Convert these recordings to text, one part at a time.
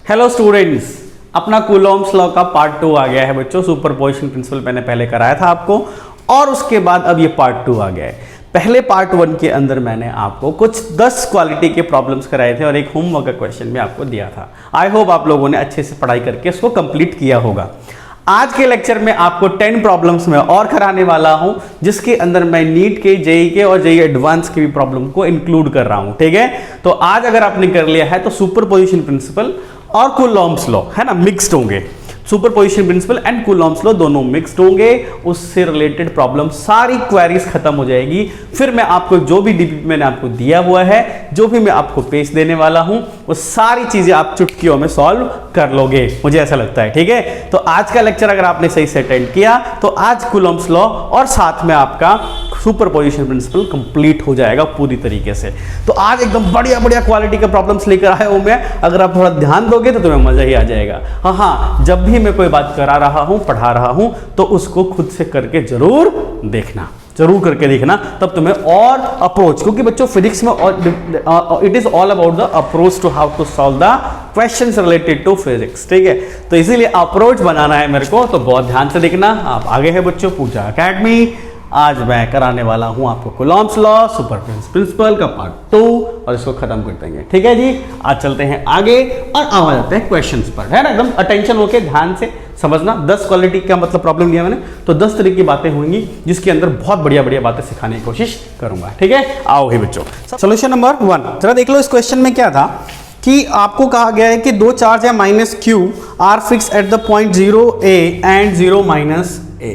Hello students, अपना Coulomb's law का part 2 आ गया है बच्चों। सुपरपोजिशन प्रिंसिपल मैंने पहले कराया था आपको और उसके बाद अब ये पार्ट 2 आ गया है। पहले पार्ट 1 के अंदर मैंने आपको कुछ 10 क्वालिटी के प्रॉब्लम्स कराए थे और एक होमवर्क का क्वेश्चन भी आपको दिया था। आई होप आप लोगों ने अच्छे से पढ़ाई करके उसको कंप्लीट किया होगा। आज के लेक्चर में आपको 10 प्रॉब्लम्स में और कराने वाला हूं, जिसके अंदर मैं नीट के, जेई के और जेई एडवांस के भी प्रॉब्लम को इंक्लूड कर रहा हूं। ठीक है, तो आज अगर आपने कर लिया है तो सुपरपोजिशन प्रिंसिपल और कूलॉम्स लॉ है ना, मिक्स्ड होंगे। Superposition principle and Coulomb's law दोनों मिक्स्ड होंगे। उससे रिलेटेड प्रॉब्लम सारी क्वेरीज खत्म हो जाएगी। फिर मैं आपको जो भी डीपीपी मैंने आपको दिया हुआ है, जो भी मैं आपको पेश देने वाला हूं, वो सारी चीजें आप चुटकियों में सॉल्व कर लोगे, मुझे ऐसा लगता है। ठीक है, तो आज का लेक्चर अगर आपने सही से अटेंड किया तो आज कूलॉम्स लॉ और साथ में आपका सुपरपोजिशन प्रिंसिपल कंप्लीट हो जाएगा पूरी तरीके से। तो आज एकदम बढ़िया बढ़िया क्वालिटी के प्रॉब्लम्स लेकर आया हूं मैं। अगर आप थोड़ा ध्यान दोगे तो तुम्हें मजा ही आ जाएगा। हाँ, जब भी मैं कोई बात करा रहा हूं, पढ़ा रहा हूं, तो उसको खुद से करके जरूर देखना, जरूर करके देखना, तब तुम्हें और अप्रोच, क्योंकि बच्चों फिजिक्स में it is all about the approach to how to solve the questions related to physics. ठीक है, तो इसीलिए अप्रोच बनाना है मेरे को, तो बहुत ध्यान से देखना। आप आगे है बच्चों पूजा एकेडमी। आज मैं कराने वाला हूं आपको कूलॉम्स लॉ, सुपरपोजिशन प्रिंसिपल का पार्ट 2 और इसको खत्म कर देंगे। ठीक है जी, आज चलते हैं आगे और आ जाते हैं क्वेश्चंस पर, है ना। एकदम अटेंशन होके ध्यान से समझना। 10 क्वालिटी का मतलब प्रॉब्लम लिया मैंने, तो 10 तरह की बातें होंगी जिसके अंदर बहुत बढ़िया बढ़िया बातें सिखाने की कोशिश करूंगा। ठीक है, आओ ही बच्चों। सोल्यूशन नंबर 1 जरा देख लो। इस क्वेश्चन में क्या था कि आपको कहा गया है कि दो चार्ज है minus Q R fix at the point 0a and 0 - a।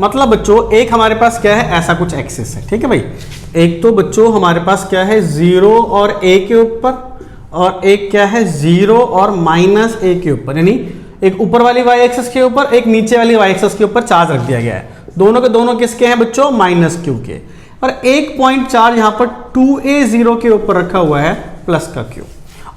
मतलब बच्चों एक हमारे पास क्या है, ऐसा कुछ एक्सिस है। ठीक है भाई, एक तो बच्चों हमारे पास क्या है 0 और a के ऊपर, और एक क्या है 0 और -a के ऊपर, यानी एक ऊपर वाली y एक्सिस के ऊपर, एक नीचे वाली y एक्सिस के ऊपर चार्ज रख दिया गया है। दोनों के दोनों किसके हैं बच्चों, -q के। और एक पॉइंट चार्ज यहाँ पर 2a0 के ऊपर रखा हुआ है प्लस का q,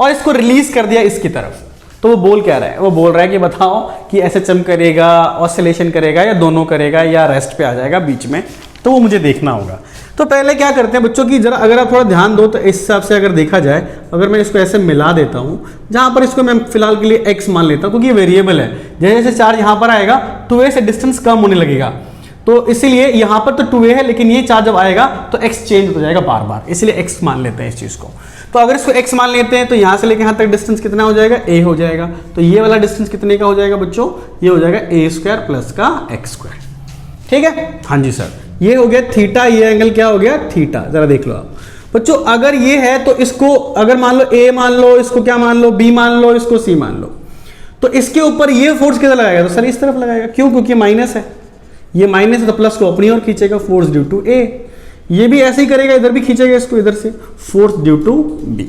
और इसको रिलीज कर दिया इसकी तरफ। तो वो बोल क्या रहा है, वो बोल रहा है कि बताओ कि ऐसे चम करेगा, ऑसिलेशन करेगा, या दोनों करेगा, या रेस्ट पे आ जाएगा बीच में, तो वो मुझे देखना होगा। तो पहले क्या करते हैं बच्चों की, जरा अगर आप थोड़ा ध्यान दो तो इस हिसाब से अगर देखा जाए, अगर मैं इसको ऐसे मिला देता हूं, जहां पर इसको मैं फिलहाल के लिए x मान लेता हूं, क्योंकि ये वेरिएबल है। जैसे जैसे चार्ज यहां पर आएगा 2a से डिस्टेंस कम होने लगेगा, तो इसीलिए यहां पर तो 2a है, लेकिन ये चार्ज जब आएगा तो x चेंज हो जाएगा बार बार, इसलिए x मान लेते हैं इस चीज को। तो अगर इसको x मान लेते हैं तो यहां से लेकर यहां तक डिस्टेंस कितना हो जाएगा, a हो जाएगा। तो ये वाला डिस्टेंस कितने का हो जाएगा बच्चों, ये हो जाएगा a² प्लस का x²। ठीक है, हाँ जी सर, ये हो गया थीटा, ये एंगल क्या हो गया थीटा। जरा देख लो आप बच्चों, अगर ये है तो इसको अगर मान लो a मान लो, इसको क्या मान लो b मान लो, इसको c मान लो, तो इसके ऊपर ये फोर्स किधर लगाएगा, तो सर इस तरफ लगाएगा। क्यों, क्योंकि माइनस है, ये माइनस है तो प्लस को अपनी ओर खींचेगा, फोर्स ड्यू टू a। ये भी ऐसे ही करेगा, इधर भी खींचेगा इसको इधर से, फोर्स ड्यू टू b।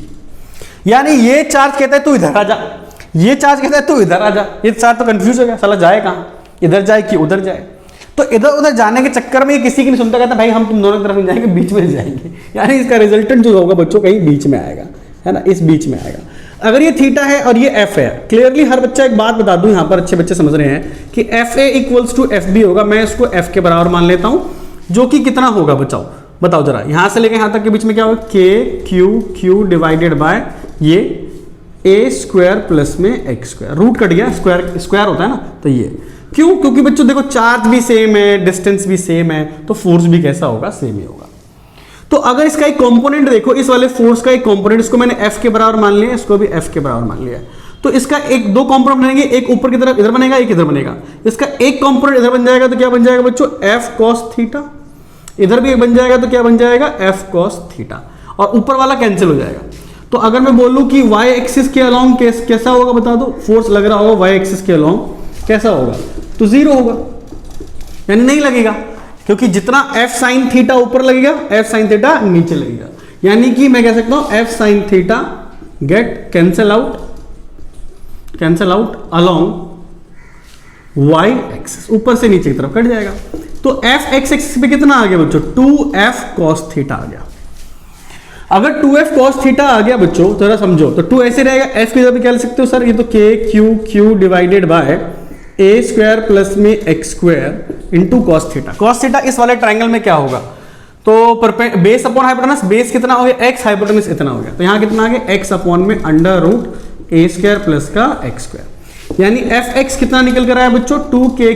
यानी ये चार्ज कहता है तू इधर आ जा, ये चार्ज कहता है तू इधर आ जा। ये चार्ज तो कंफ्यूज हो गया, साला जाए कहां, इधर जाए कि उधर जाए। तो इधर उधर जाने के चक्कर में ये किसी की नहीं सुनता, कहता भाई हम तुम दोनों तरफ नहीं जाएंगे, बीच में जाएंगे। यानी इसका रिजल्टेंट जो होगा बच्चों कहीं बीच में आएगा, है ना, इस बीच में आएगा। अगर ये थीटा है और ये एफ है, क्लियरली हर बच्चा एक बात बता दूं, यहां पर अच्छे बच्चे समझ रहे हैं कि FA = FB होगा। मैं इसको F के बराबर मान लेता हूं, जो कि कितना होगा बताओ जरा, यहां से लेकर यहां तक के बीच में क्या होगा, Q डिवाइडेड बाय ये a² प्लस में x²। रूट कट गया, स्क्वायर होता है ना, तो ये क्यों, क्योंकि बच्चों देखो चार्ज भी सेम है, डिस्टेंस भी सेम है, तो फोर्स भी कैसा होगा, सेम ही होगा। तो अगर इसका एक कंपोनेंट देखो, इस वाले फोर्स का एक कंपोनेंट, इसको मैंने F के बराबर मान लिया, इसको भी F के बराबर मान लिया, तो इसका एक दो कंपोनेंट बनेंगे, एक ऊपर की तरफ इधर बनेगा, एक इधर बनेगा। इसका एक कंपोनेंट इधर बन जाएगा तो क्या बन जाएगा बच्चों, F cos थीटा। इधर भी एक बन जाएगा तो क्या बन जाएगा, F cos थीटा, और ऊपर वाला कैंसिल हो जाएगा। तो अगर मैं बोलूं कि y एक्सिस के अलोंग कैसा होगा बता दो, फोर्स लग रहा होगा y एक्सिस के अलोंग कैसा होगा, तो 0 होगा, यानी नहीं लगेगा, क्योंकि जितना f sin थीटा ऊपर लगेगा f sin थीटा नीचे लगेगा। यानी कि मैं कह सकता हूं f sin theta get cancel out along y axis, ऊपर से नीचे की तरफ कट जाएगा। तो f x एक्सिस पे कितना आ गया बच्चों, 2f cos थीटा आ गया। अगर 2f cos थीटा आ गया बच्चों, तो जरा समझो, तो 2 ऐसे रहेगा, f की जगह पे क्या लिख सकते हो सर, ये तो q divided by a² plus में x² into cos theta. cos theta इस वाले ट्राइंगल में क्या होगा, तो बेस अपॉन हाइपोटेनस, बेस कितना हो गया x, हाइपोटेनस इतना हो गया, तो यहां कितना आ गया x अपॉन में अंडर रूट ए स्क्वायर प्लस का एक्स स्क्वायर, यानी एफ एक्स कितना निकल कर आया बच्चों 2k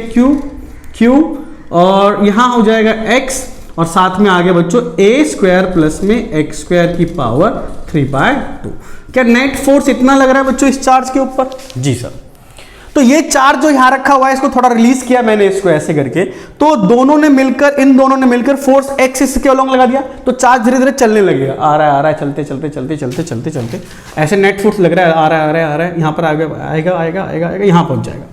क्यूब और यहां हो जाएगा x और साथ में आ गया बच्चों ए स्क्वायर प्लस में एक्स स्क्वायर की पावर 3/2। क्या नेट फोर्स इतना लग रहा है बच्चों इस चार्ज के ऊपर? जी सर। तो ये चार्ज जो यहां रखा हुआ है इसको थोड़ा रिलीज किया मैंने इसको ऐसे करके, तो इन दोनों ने मिलकर फोर्स एक्स इसके अलोंग लगा दिया, तो चार्ज धीरे धीरे चलने लगेगा, आ रहा है चलते ऐसे नेट फोर्स लग रहा है, आ रहा है, यहां पर आएगा यहां पहुंच जाएगा।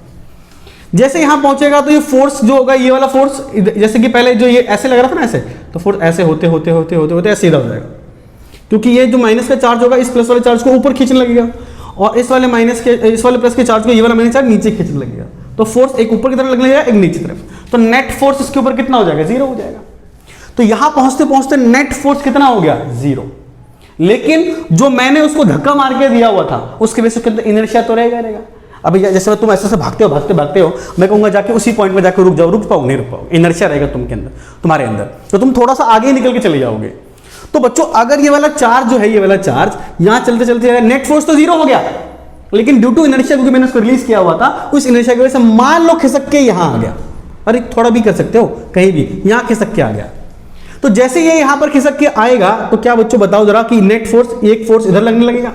जैसे यहां पहुंचेगा तो ये फोर्स जो होगा, ये वाला फोर्स जैसे कि पहले जो ये ऐसे लग रहा था ना ऐसे, तो फोर्स ऐसे होते ऐसे सीधा हो जाएगा, क्योंकि ये जो माइनस का चार्ज होगा इस प्लस वाले चार्ज को ऊपर खींचने लगेगा और इस वाले प्लस के चार्ज को ये वाला माइनस चार्ज नीचे खींचने लगेगा, तो फोर्स एक ऊपर की तरफ लगने लगेगा एक नीचे तरफ, तो नेट फोर्स इसके ऊपर कितना हो जाएगा? 0 हो जाएगा। तो यहां पहुंचते नेट फोर्स कितना हो गया? 0। लेकिन जो मैंने उसको धक्का मार के दिया हुआ था उसके बेसिस पे इनर्शिया तो रहेगा। अभी जैसे तुम ऐसे भागते हो, मैं कहूंगा जाके उसी पॉइंट में जाकर रुक जाओ, रुक पाओ? नहीं रुक पाओ, इनर्शिया रहेगा तुम्हारे अंदर, तो तुम थोड़ा सा आगे निकल के चले जाओगे। तो बच्चों अगर ये वाला चार्ज जो है, ये वाला चार्ज यहां चलते नेट फोर्स तो 0 हो गया, लेकिन ड्यू टू इनर्शिया, क्योंकि मैंने उसको रिलीज किया हुआ था, उस इनर्शिया की वजह से मान लो खिसक के यहां आ गया, अरे थोड़ा भी कर सकते हो कहीं भी, यहां खिसक के आ गया। तो जैसे ये यहां पर खिसक के आएगा तो क्या बच्चों बताओ जरा कि नेट फोर्स, एक फोर्स इधर लगने लगेगा,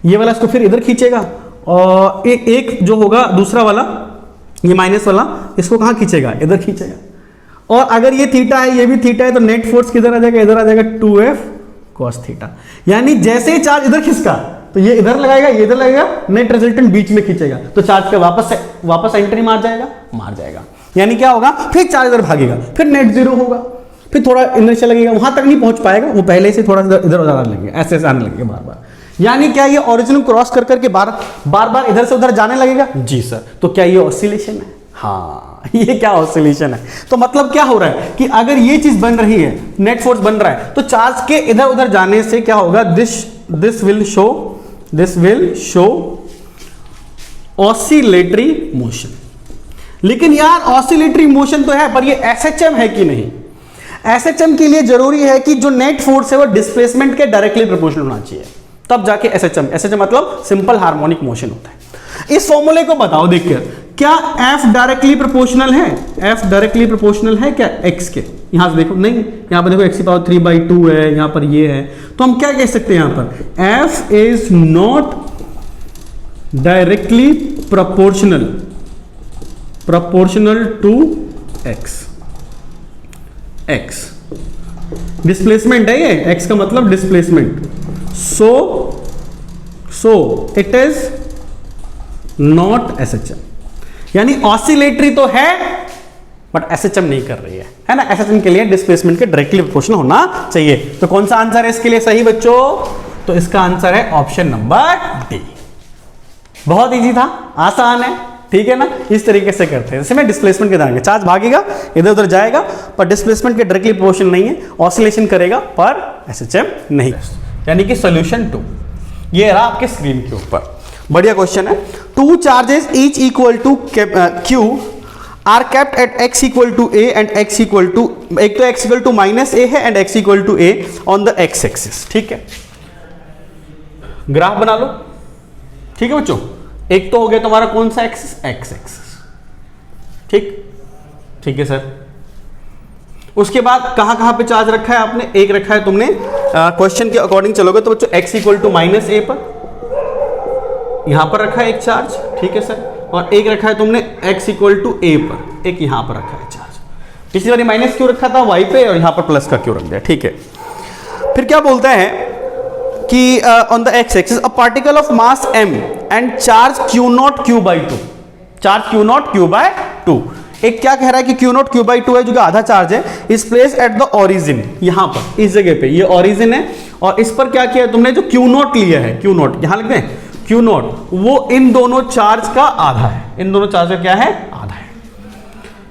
ये वाला इसको फिर इधर खींचेगा और एक जो होगा दूसरा वाला ये माइनस वाला इसको कहां खींचेगा? इधर खींचेगा। और अगर ये थीटा है ये भी थीटा है तो नेट फोर्स किधर आ जाएगा? इधर आ जाएगा 2f cos थीटा। यानी जैसे ही चार्ज इधर खिसका तो ये इधर लगाएगा, ये इधर लगेगा, नेट रिजल्टेंट बीच में खींचेगा, तो चार्ज का वापस एंट्री मार जाएगा। यानी क्या होगा? फिर चार्ज इधर भागेगा, फिर नेट 0 होगा, फिर थोड़ा इनर्शिया लगेगा, वहां तक नहीं पहुंच पाएगा, वो पहले से थोड़ा इधर उधर आने लगेगा, ऐसे आने लगेगा बार। यानी क्या ये ओरिजिन क्रॉस करके बार इधर से उधर जाने लगेगा? जी सर। तो क्या ये ऑसिलेशन है? हाँ, ये क्या ऑसिलेशन है? तो मतलब क्या हो रहा है कि अगर ये चीज बन रही है, नेट फोर्स बन रहा है, तो चार्ज के इधर उधर जाने से क्या होगा? This will show oscillatory motion. लेकिन यार ऑसिलेटरी मोशन तो है, पर ये एसएचएम है कि नहीं? एसएचएम के लिए जरूरी है कि जो नेट फोर्स है वो डिस्प्लेसमेंट के डायरेक्टली प्रोपोर्शनल होना चाहिए, तब जाके एसएचएम मतलब सिंपल हार्मोनिक मोशन होता है। इस फॉर्मूले को बताओ देखकर, क्या F डायरेक्टली प्रोपोर्शनल है? F डायरेक्टली प्रोपोर्शनल है क्या x के? यहां से देखो, नहीं, यहां पर देखो x की पावर 3/2 है, यहां पर ये है, तो हम क्या कह सकते हैं यहां पर? F is not directly proportional to x displacement है ये, x का मतलब displacement, so it is not SHM. यानी ऑसिलेटरी तो है बट एसएचएम नहीं कर रही है ना? एसएचएम के लिए डिस्प्लेसमेंट के डायरेक्टली प्रोपोर्शनल होना चाहिए। तो कौन सा आंसर है इसके लिए सही बच्चों? तो इसका आंसर है ऑप्शन नंबर डी। बहुत इजी था, आसान है, ठीक है ना? इस तरीके से करते हैं, जैसे मैं डिस्प्लेसमेंट के दाएंगे, चार्ज भागेगा इधर उधर जाएगा पर डिस्प्लेसमेंट के डायरेक्टली प्रोपोर्शनल नहीं है, ऑसिलेशन करेगा पर एसएचएम नहीं। यानी कि सॉल्यूशन 2 ये रहा आपके स्क्रीन के ऊपर। बढ़िया क्वेश्चन है। 2 charges each equal to Q are kept at x equal to a and x equal to, एक तो x इक्वल टू -a है and x equal to a on the x axis. ठीक है, graph बना लो। ठीक है बच्चों, एक तो हो गया तुम्हारा कौन सा एक्सिस? x axis. ठीक है सर। उसके बाद कहां पे चार्ज रखा है आपने? एक रखा है तुमने, क्वेश्चन के अकॉर्डिंग चलोगे तो बच्चों x इक्वल टू -a पर, यहां पर रखा है एक चार्ज, ठीक है सर, और एक रखा है तुमने x इक्वल टू a पर, एक यहां पर रखा है चार्ज। पिछली बार माइनस क्यों रखा था y पे और यहां पर प्लस का क्यों रख दिया? ठीक है। फिर क्या बोलता है कि on the x axis a particle of mass m and charge q0 q/2, charge q0 q/2। एक क्या कह रहा है कि Q0 Q/2 है जो कि आधा चार्ज है, इस प्लेस एट द ओरिजिन, यहां पर इस जगह पे ये ओरिजिन है, और इस पर क्या किया तुमने? जो Q0 लिया है, Q0 यहां लिखते हैं, Q0 वो इन दोनों चार्ज का आधा है, इन दोनों चार्ज का क्या है? आधा है।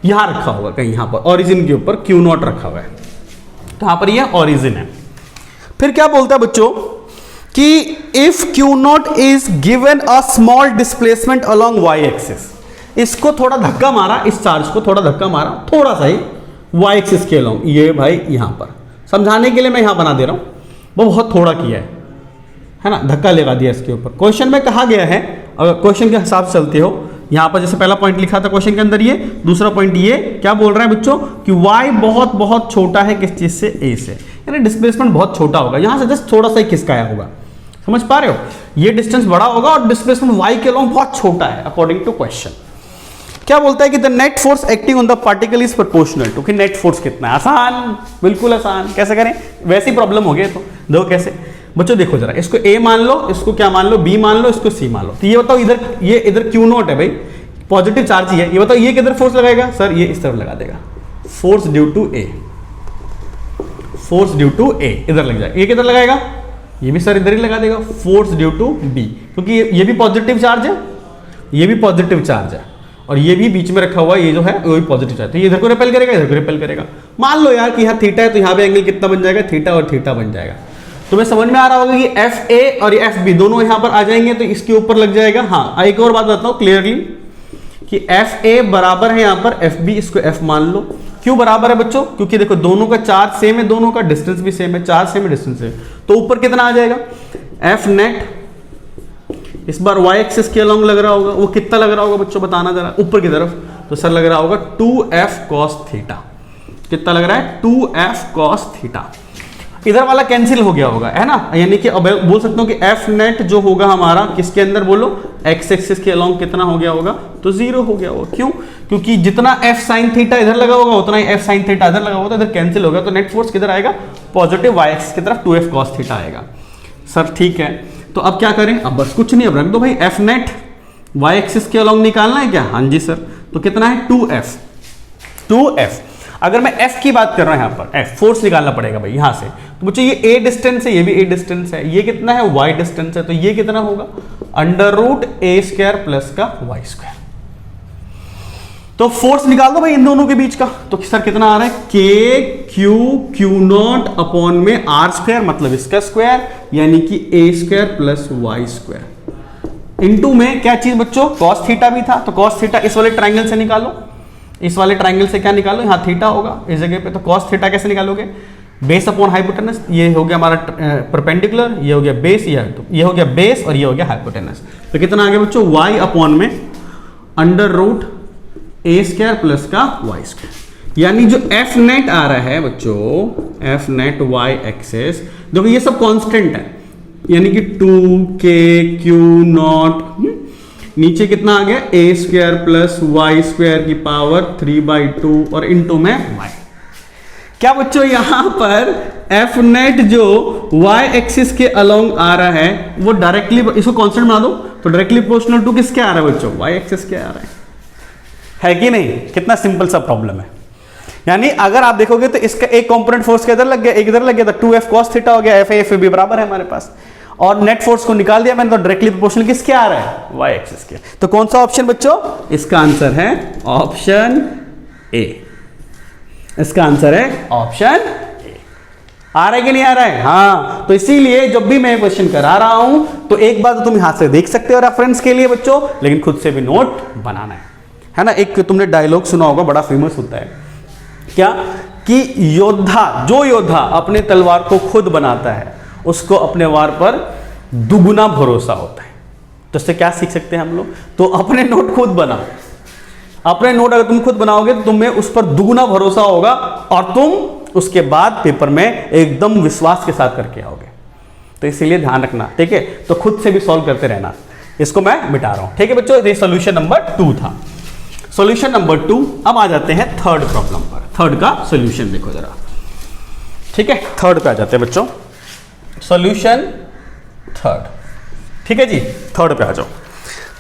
यहां रखा होगा कहीं, यहां पर ओरिजिन के ऊपर Q0 रखा हुआ है, तो यहां पर ये ओरिजिन है। फिर क्या बोलता है बच्चों कि if Q0 is given a small displacement along y axis, इसको थोड़ा धक्का मारा, इस चार्ज को थोड़ा धक्का मारा, थोड़ा सा ही y एक्सिस के अलोंग, ये भाई यहां पर समझाने के लिए मैं यहां बना दे रहा हूं, वो बहुत थोड़ा किया है ना, धक्का लगा दिया इसके ऊपर। क्वेश्चन में कहा गया है, अगर क्वेश्चन के हिसाब से चलते हो, यहाँ पर जैसे पहला पॉइंट लिखा था क्वेश्चन के अंदर, ये दूसरा पॉइंट ये क्या बोल रहा है बच्चों कि y बहुत बहुत छोटा है किस चीज से, a से, यानी डिस्प्लेसमेंट बहुत छोटा होगा, यहाँ से जस्ट थोड़ा सा ही खिसकाया होगा, समझ पा रहे हो, ये डिस्टेंस बड़ा होगा और डिस्प्लेसमेंट y के अलोंग बहुत छोटा है अकॉर्डिंग टू क्वेश्चन। क्या बोलता है कि the net force acting on the particle is proportional to, कि नेट फोर्स कितना है। आसान, बिल्कुल आसान, कैसे करें, वैसी प्रॉब्लम हो गई तो देखो कैसे बच्चों, देखो जरा, इसको a मान लो, इसको क्या मान लो, b मान लो, इसको c मान लो। तो ये बताओ इधर, ये इधर क्यू नॉट है भाई, पॉजिटिव चार्ज ही है, ये बताओ ये किधर फोर्स लगाएगा, सर ये इस तरफ लगा देगा, force due to a, force due to a इधर लग जाएगा, ये किधर लगाएगा, ये भी सर इधर ही लगा देगा, फोर्स ड्यू टू b, क्योंकि ये भी पॉजिटिव चार्ज है, ये भी पॉजिटिव चार्ज है, और ये भी बीच में रखा हुआ है, ये जो है वो भी पॉजिटिव चार्ज, तो ये इधर को रिपेल करेगा, इधर को रिपेल करेगा। मान लो यार कि यहाँ थीटा है, तो यहाँ पे एंगल कितना बन जाएगा, थीटा और थीटा बन जाएगा। तुम्हें समझ में आ रहा होगा कि एफ ए और एफ बी दोनों यहाँ पर आ जाएंगे, तो इसके ऊपर लग जाएगा। हाँ, एक और बात बताता हूँ क्लियरली कि एफ ए बराबर है यहाँ पर एफ बी, इसको एफ मान लो। क्यों बराबर है बच्चों, क्योंकि देखो दोनों का चार्ज सेम है, दोनों का डिस्टेंस भी सेम है, चार्ज सेम है, डिस्टेंस सेम, तो ऊपर कितना आ जाएगा, एफ नेट, इस बार y एक्सिस के अलोंग लग रहा होगा, वो कितना लग रहा होगा बच्चों बताना जरा, ऊपर की तरफ, तो सर लग रहा होगा 2f cos थीटा। कितना लग रहा है, 2f cos थीटा। इधर वाला कैंसिल हो गया होगा, है ना, यानी कि अब बोल सकता हूं कि f नेट जो होगा हमारा किसके अंदर, बोलो x एक्सिस के अलोंग कितना हो गया होगा, तो 0 हो गया होगा। क्यों, क्योंकि जितना f sin थीटा इधर लगा होगा उतना ही f sin थीटा इधर लगा होगा, तो इधर कैंसिल होगा, तो नेट फोर्स किधर आएगा, पॉजिटिव y एक्सिस की तरफ 2f cos थीटा आएगा। सर ठीक है, तो अब क्या करें, अब बस कुछ नहीं, अब रख दो भाई, एफ नेट y एक्सिस के अलोंग निकालना है क्या, हाँ जी सर, तो कितना है 2f। अगर मैं f की बात कर रहा हूं, यहाँ पर f फोर्स निकालना पड़ेगा भाई यहाँ से, तो बच्चों ये a डिस्टेंस है, ये भी a डिस्टेंस है, ये कितना है y डिस्टेंस है, तो ये कितना होगा under root a square plus का y स्क्वायर। तो फोर्स निकाल दो भाई इन दोनों के बीच का, तो सर कितना आ रहा है, k क्यू नॉट अपॉन में r स्क्वायर, मतलब इसका स्क्वायर, यानी कि a square plus y square, into में क्या चीज बच्चों, cos थीटा भी था, तो cos थीटा इस वाले ट्राइंगल से निकालो, इस वाले ट्राइंगल से क्या निकालो, यहाँ थीटा होगा इस जगह पे, तो cos थीटा कैसे निकालोगे, बेस अपॉन हाइपोटेनस, ये हो गया हमारा परपेंडिकुलर, ये हो गया बेस, ये हो गया बेस और ये हो गया हाइपोटेनस, तो कितना आ गया बच्चों, y अपॉन में under root a square plus का y स्क्वायर, यानी जो f नेट आ रहा है बच्चों, f नेट y एक्सेस, देखो ये सब कांस्टेंट है, यानी कि 2k q नॉट, नीचे कितना आ गया, a square plus y square की पावर 3/2 और इनटू में y। क्या बच्चों यहां पर f नेट जो y एक्सिस के अलोंग आ रहा है, वो डायरेक्टली, इसको कांस्टेंट बना दो, तो डायरेक्टली प्रोपोर्शनल टू किसके आ रहा है बच्चों, y एक्सिस के आ रहा है कि नहीं, कितना सिंपल सा प्रॉब्लम है। यानी अगर आप देखोगे तो इसका एक कंपोनेंट फोर्स के इधर लग गया, एक इधर लग गया, तो 2f cos थीटा हो गया, f b बराबर है हमारे पास, और नेट फोर्स को निकाल दिया मैंने, तो डायरेक्टली प्रोपोर्शनल किसके आ रहा है, y एक्सिस के। तो कौन सा ऑप्शन बच्चों, इसका आंसर है ऑप्शन ए, इसका आंसर है ऑप्शन ए। आ रहा है कि नहीं आ रहा है, हाँ, तो इसीलिए जब भी मैं क्वेश्चन करा रहा हूं तो एक बात तो तुम यहां से देख सकते हो रेफरेंस के लिए बच्चों, लेकिन खुद से भी नोट बनाना है ना। एक तुमने डायलॉग सुना होगा, बड़ा फेमस होता है, क्या कि योद्धा, जो योद्धा अपने तलवार को खुद बनाता है उसको अपने वार पर दुगुना भरोसा होता है। तो इससे क्या सीख सकते हैं हम लोग, तो अपने नोट खुद बनाओ, अपने नोट अगर तुम खुद बनाओगे तो तुम्हें उस पर दुगुना भरोसा होगा और तुम उसके बाद पेपर में एकदम विश्वास के साथ करके आओगे। तो इसीलिए ध्यान रखना, ठीक है, तो खुद से भी सॉल्व करते रहना। इसको मैं मिटा रहा हूं, ठीक है बच्चों, ये सॉल्यूशन नंबर 2 था। Solution number 2। अब आ जाते हैं थर्ड प्रॉब्लम पर। थर्ड का सॉल्यूशन देखो जरा, ठीक है, थर्ड पे आ जाते हैं बच्चों, सॉल्यूशन थर्ड, ठीक है जी, थर्ड पे आ जाओ।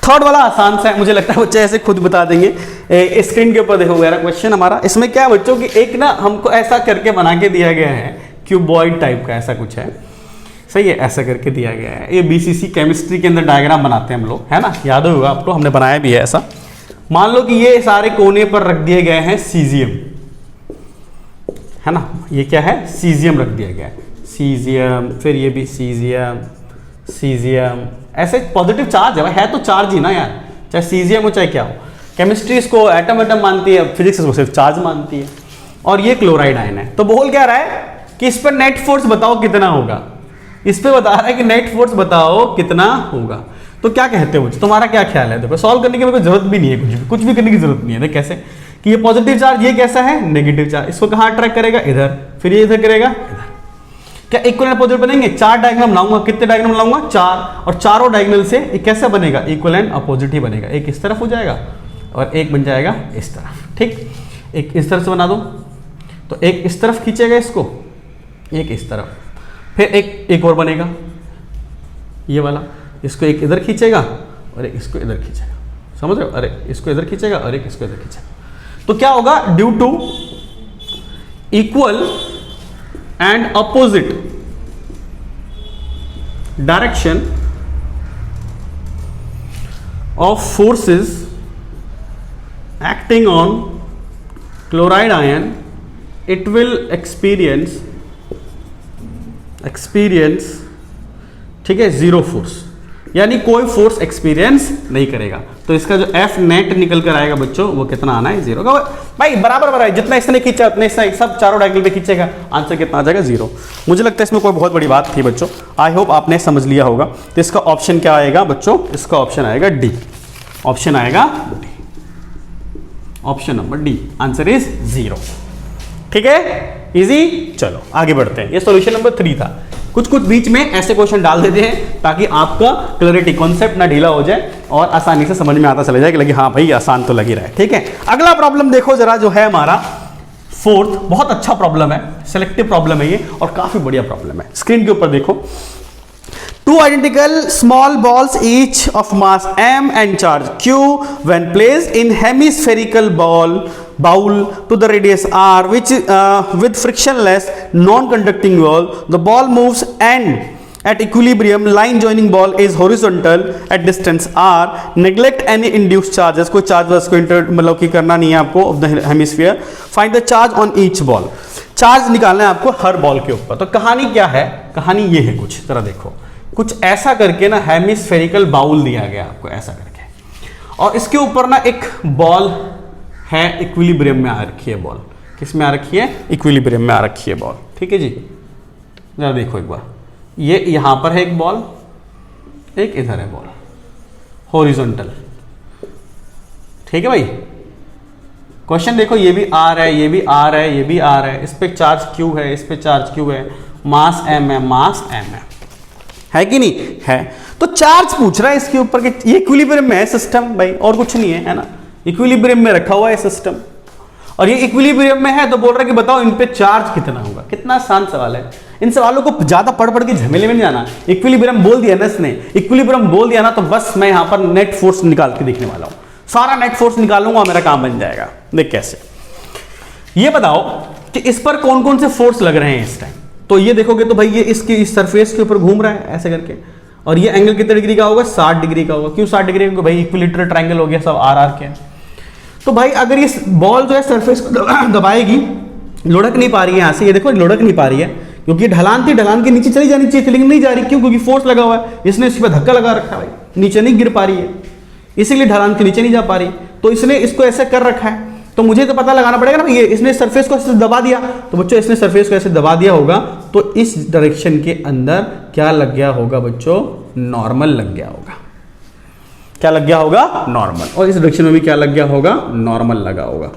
थर्ड वाला आसान सा है, मुझे लगता है बच्चे ऐसे खुद बता देंगे। स्क्रीन के ऊपर देखो वगैरह क्वेश्चन हमारा, इसमें क्या है बच्चों कि एक ना हमको ऐसा करके बना के दिया गया है, क्यूबॉइड टाइप का ऐसा कुछ है, सही है, ऐसा करके दिया गया है। ये बीसीसी केमिस्ट्री के अंदर डायग्राम बनाते हैं हम लोग, है ना, याद होगा आपको, हमने बनाया भी है ऐसा। मान लो कि ये सारे कोने पर रख दिए गए हैं सीजियम, है ना, ये क्या है, सीजियम रख दिया गया है, सीजियम, फिर ये भी सीजियम, सीजियम, ऐसे पॉजिटिव चार्ज है तो चार्ज ही ना यार, चाहे सीजियम हो चाहे क्या हो। केमिस्ट्री इसको एटम एटम मानती है, फिजिक्स इसको सिर्फ चार्ज मानती है। और ये क्लोराइड आयन है। तो बोल क्या रहा है कि इस पर नेट फोर्स बताओ कितना होगा। इस पे बता रहा है कि नेट फोर्स बताओ कितना होगा। तो क्या कहते हो, तुम्हारा क्या ख्याल है? देखो सॉल्व करने की मेरे को जरूरत भी नहीं है, कुछ भी करने की जरूरत नहीं है। देख कैसे कि ये पॉजिटिव चार्ज, ये कैसा है नेगेटिव चार्ज, इसको कहाँ अट्रैक्ट करेगा? इधर, फिर ये इधर करेगा इधर। क्या इक्विवेलेंट अपोजिट बनेंगे? 4 डायग्राम लाऊंगा। कितने डायग्राम लाऊंगा? 4, और चारों डायगोनल से एक कैसा बनेगा? इक्विवेलेंट अपोजिट ही बनेगा। एक इस तरफ हो जाएगा और एक बन जाएगा इस तरफ। ठीक, एक इस तरफ से बना दो, तो एक इस तरफ खींचेगा इसको, एक इस तरफ, फिर एक और बनेगा ये वाला, इसको एक इधर खींचेगा और एक इसको इधर खींचेगा। समझ रहे हो? अरे इसको इधर खींचेगा और एक इसको इधर खींचेगा। तो क्या होगा? Due to equal and opposite direction of forces acting on chloride ion, it will experience ठीक है जीरो फोर्स, यानी कोई फोर्स एक्सपीरियंस नहीं करेगा। तो इसका जो एफ नेट निकल कर आएगा बच्चों वो कितना आना है? जीरो का। भाई बराबर है, जितना इसने खींचा उतने सब चारों डायगोनल पे खींचेगा, आंसर कितना आ जाएगा? जीरो। मुझे लगता है इसमें कोई बहुत बड़ी बात थी बच्चों, आई होप आपने समझ लिया होगा। तो इसका ऑप्शन क्या आएगा बच्चों? इसका ऑप्शन आएगा डी, ऑप्शन आएगा D, option number D, answer is zero. ठीक है, इजी। चलो आगे बढ़ते हैं। ये सॉल्यूशन नंबर 3 था। कुछ बीच में ऐसे क्वेश्चन डाल देते हैं ताकि आपका क्लैरिटी कॉन्सेप्ट ना ढीला हो जाए और आसानी से समझ में आता चले जाए कि लगे हाँ भाई आसान तो लग ही रहा है। ठीक है, अगला प्रॉब्लम देखो जरा, जो है हमारा 4th, बहुत अच्छा प्रॉब्लम है, सिलेक्टिव प्रॉब्लम है ये और काफी बढ़िया प्रॉब्लम है। स्क्रीन के ऊपर देखो, 2 identical small balls each of mass m and charge q when placed in hemispherical bowl to the radius r which with frictionless non-conducting wall, the ball moves and at equilibrium line joining ball is horizontal at distance r, neglect any induced charges, कोई charge को मतलब कि करना नहीं है आपको of the hemisphere, find the charge on each ball, charge निकालना है आपको हर बॉल के ऊपर। तो कहानी क्या है? कहानी ये है कुछ, जरा देखो, कुछ ऐसा करके ना हेमिस्फेरिकल बाउल दिया गया आपको ऐसा करके, और इसके ऊपर ना एक बॉल है, इक्विलिब्रियम में आ रखी है बॉल। किस में आ रखी है? इक्विलिब्रियम में आ रखी है बॉल। ठीक है जी, जरा देखो एक बार, ये यहां पर है एक बॉल, एक इधर है बॉल, हॉरिजॉन्टल। ठीक है भाई, क्वेश्चन देखो, ये भी आर है, ये भी आर है, ये भी आर है, इस पे चार्ज क्यू है, इस पे चार्ज क्यू है, मास एम है, मास एम है कि नहीं है? तो चार्ज पूछ रहा है इसके ऊपर कि ये इक्विलिब्रियम में है सिस्टम भाई, और कुछ नहीं है, है ना? इक्विलिब्रियम में रखा हुआ है सिस्टम, और ये इक्विलिब्रियम में है, तो बोल रहा है कि बताओ इन पे चार्ज कितना होगा। कितना आसान सवाल है, इन सवालों को ज्यादा पढ़ के झमेले में नहीं जाना। इक्विलिब्रियम बोल दिया ना इसने, इक्विलिब्रियम बोल दिया ना, तो बस मैं यहां पर नेट फोर्स निकाल के देखने वाला हूं, सारा नेट फोर्स निकालूंगा, मेरा काम बन जाएगा। देख कैसे, ये बताओ कि इस पर कौन कौन से फोर्स लग रहे हैं इस टाइम। तो ये देखोगे तो भाई ये इसकी इस सरफेस के ऊपर घूम रहा है ऐसे करके, और ये एंगल कितने डिग्री का होगा? 60 डिग्री का होगा। क्यों 60 डिग्री? क्योंकि भाई इक्विलेटरल ट्रायंगल हो गया, सब आर आर के। तो भाई अगर ये बॉल जो है सरफेस को दबाएगी, लुढ़क नहीं पा रही है यहाँ से, ये देखो लुढ़क नहीं पा रही है क्योंकि ढलान थी, ढलान के नीचे चली जानी चाहिए थी लेकिन नहीं जा रही। क्यों? क्योंकि फोर्स लगा हुआ है, इसने इस पर धक्का लगा रखा है भाई, नीचे नहीं गिर पा रही है, इसीलिए ढलान के नीचे नहीं जा पा रही। तो इसने इसको ऐसे कर रखा है, तो मुझे तो पता लगाना पड़ेगा ना, ये इसने सरफेस को ऐसे दबा दिया, तो बच्चों इसने सरफेस को ऐसे दबा दिया होगा, तो इस डायरेक्शन के अंदर क्या लग गया होगा बच्चों? नॉर्मल लग गया होगा। क्या लग गया होगा? नॉर्मल। और इस डायरेक्शन में भी क्या लग गया होगा? नॉर्मल लगा होगा।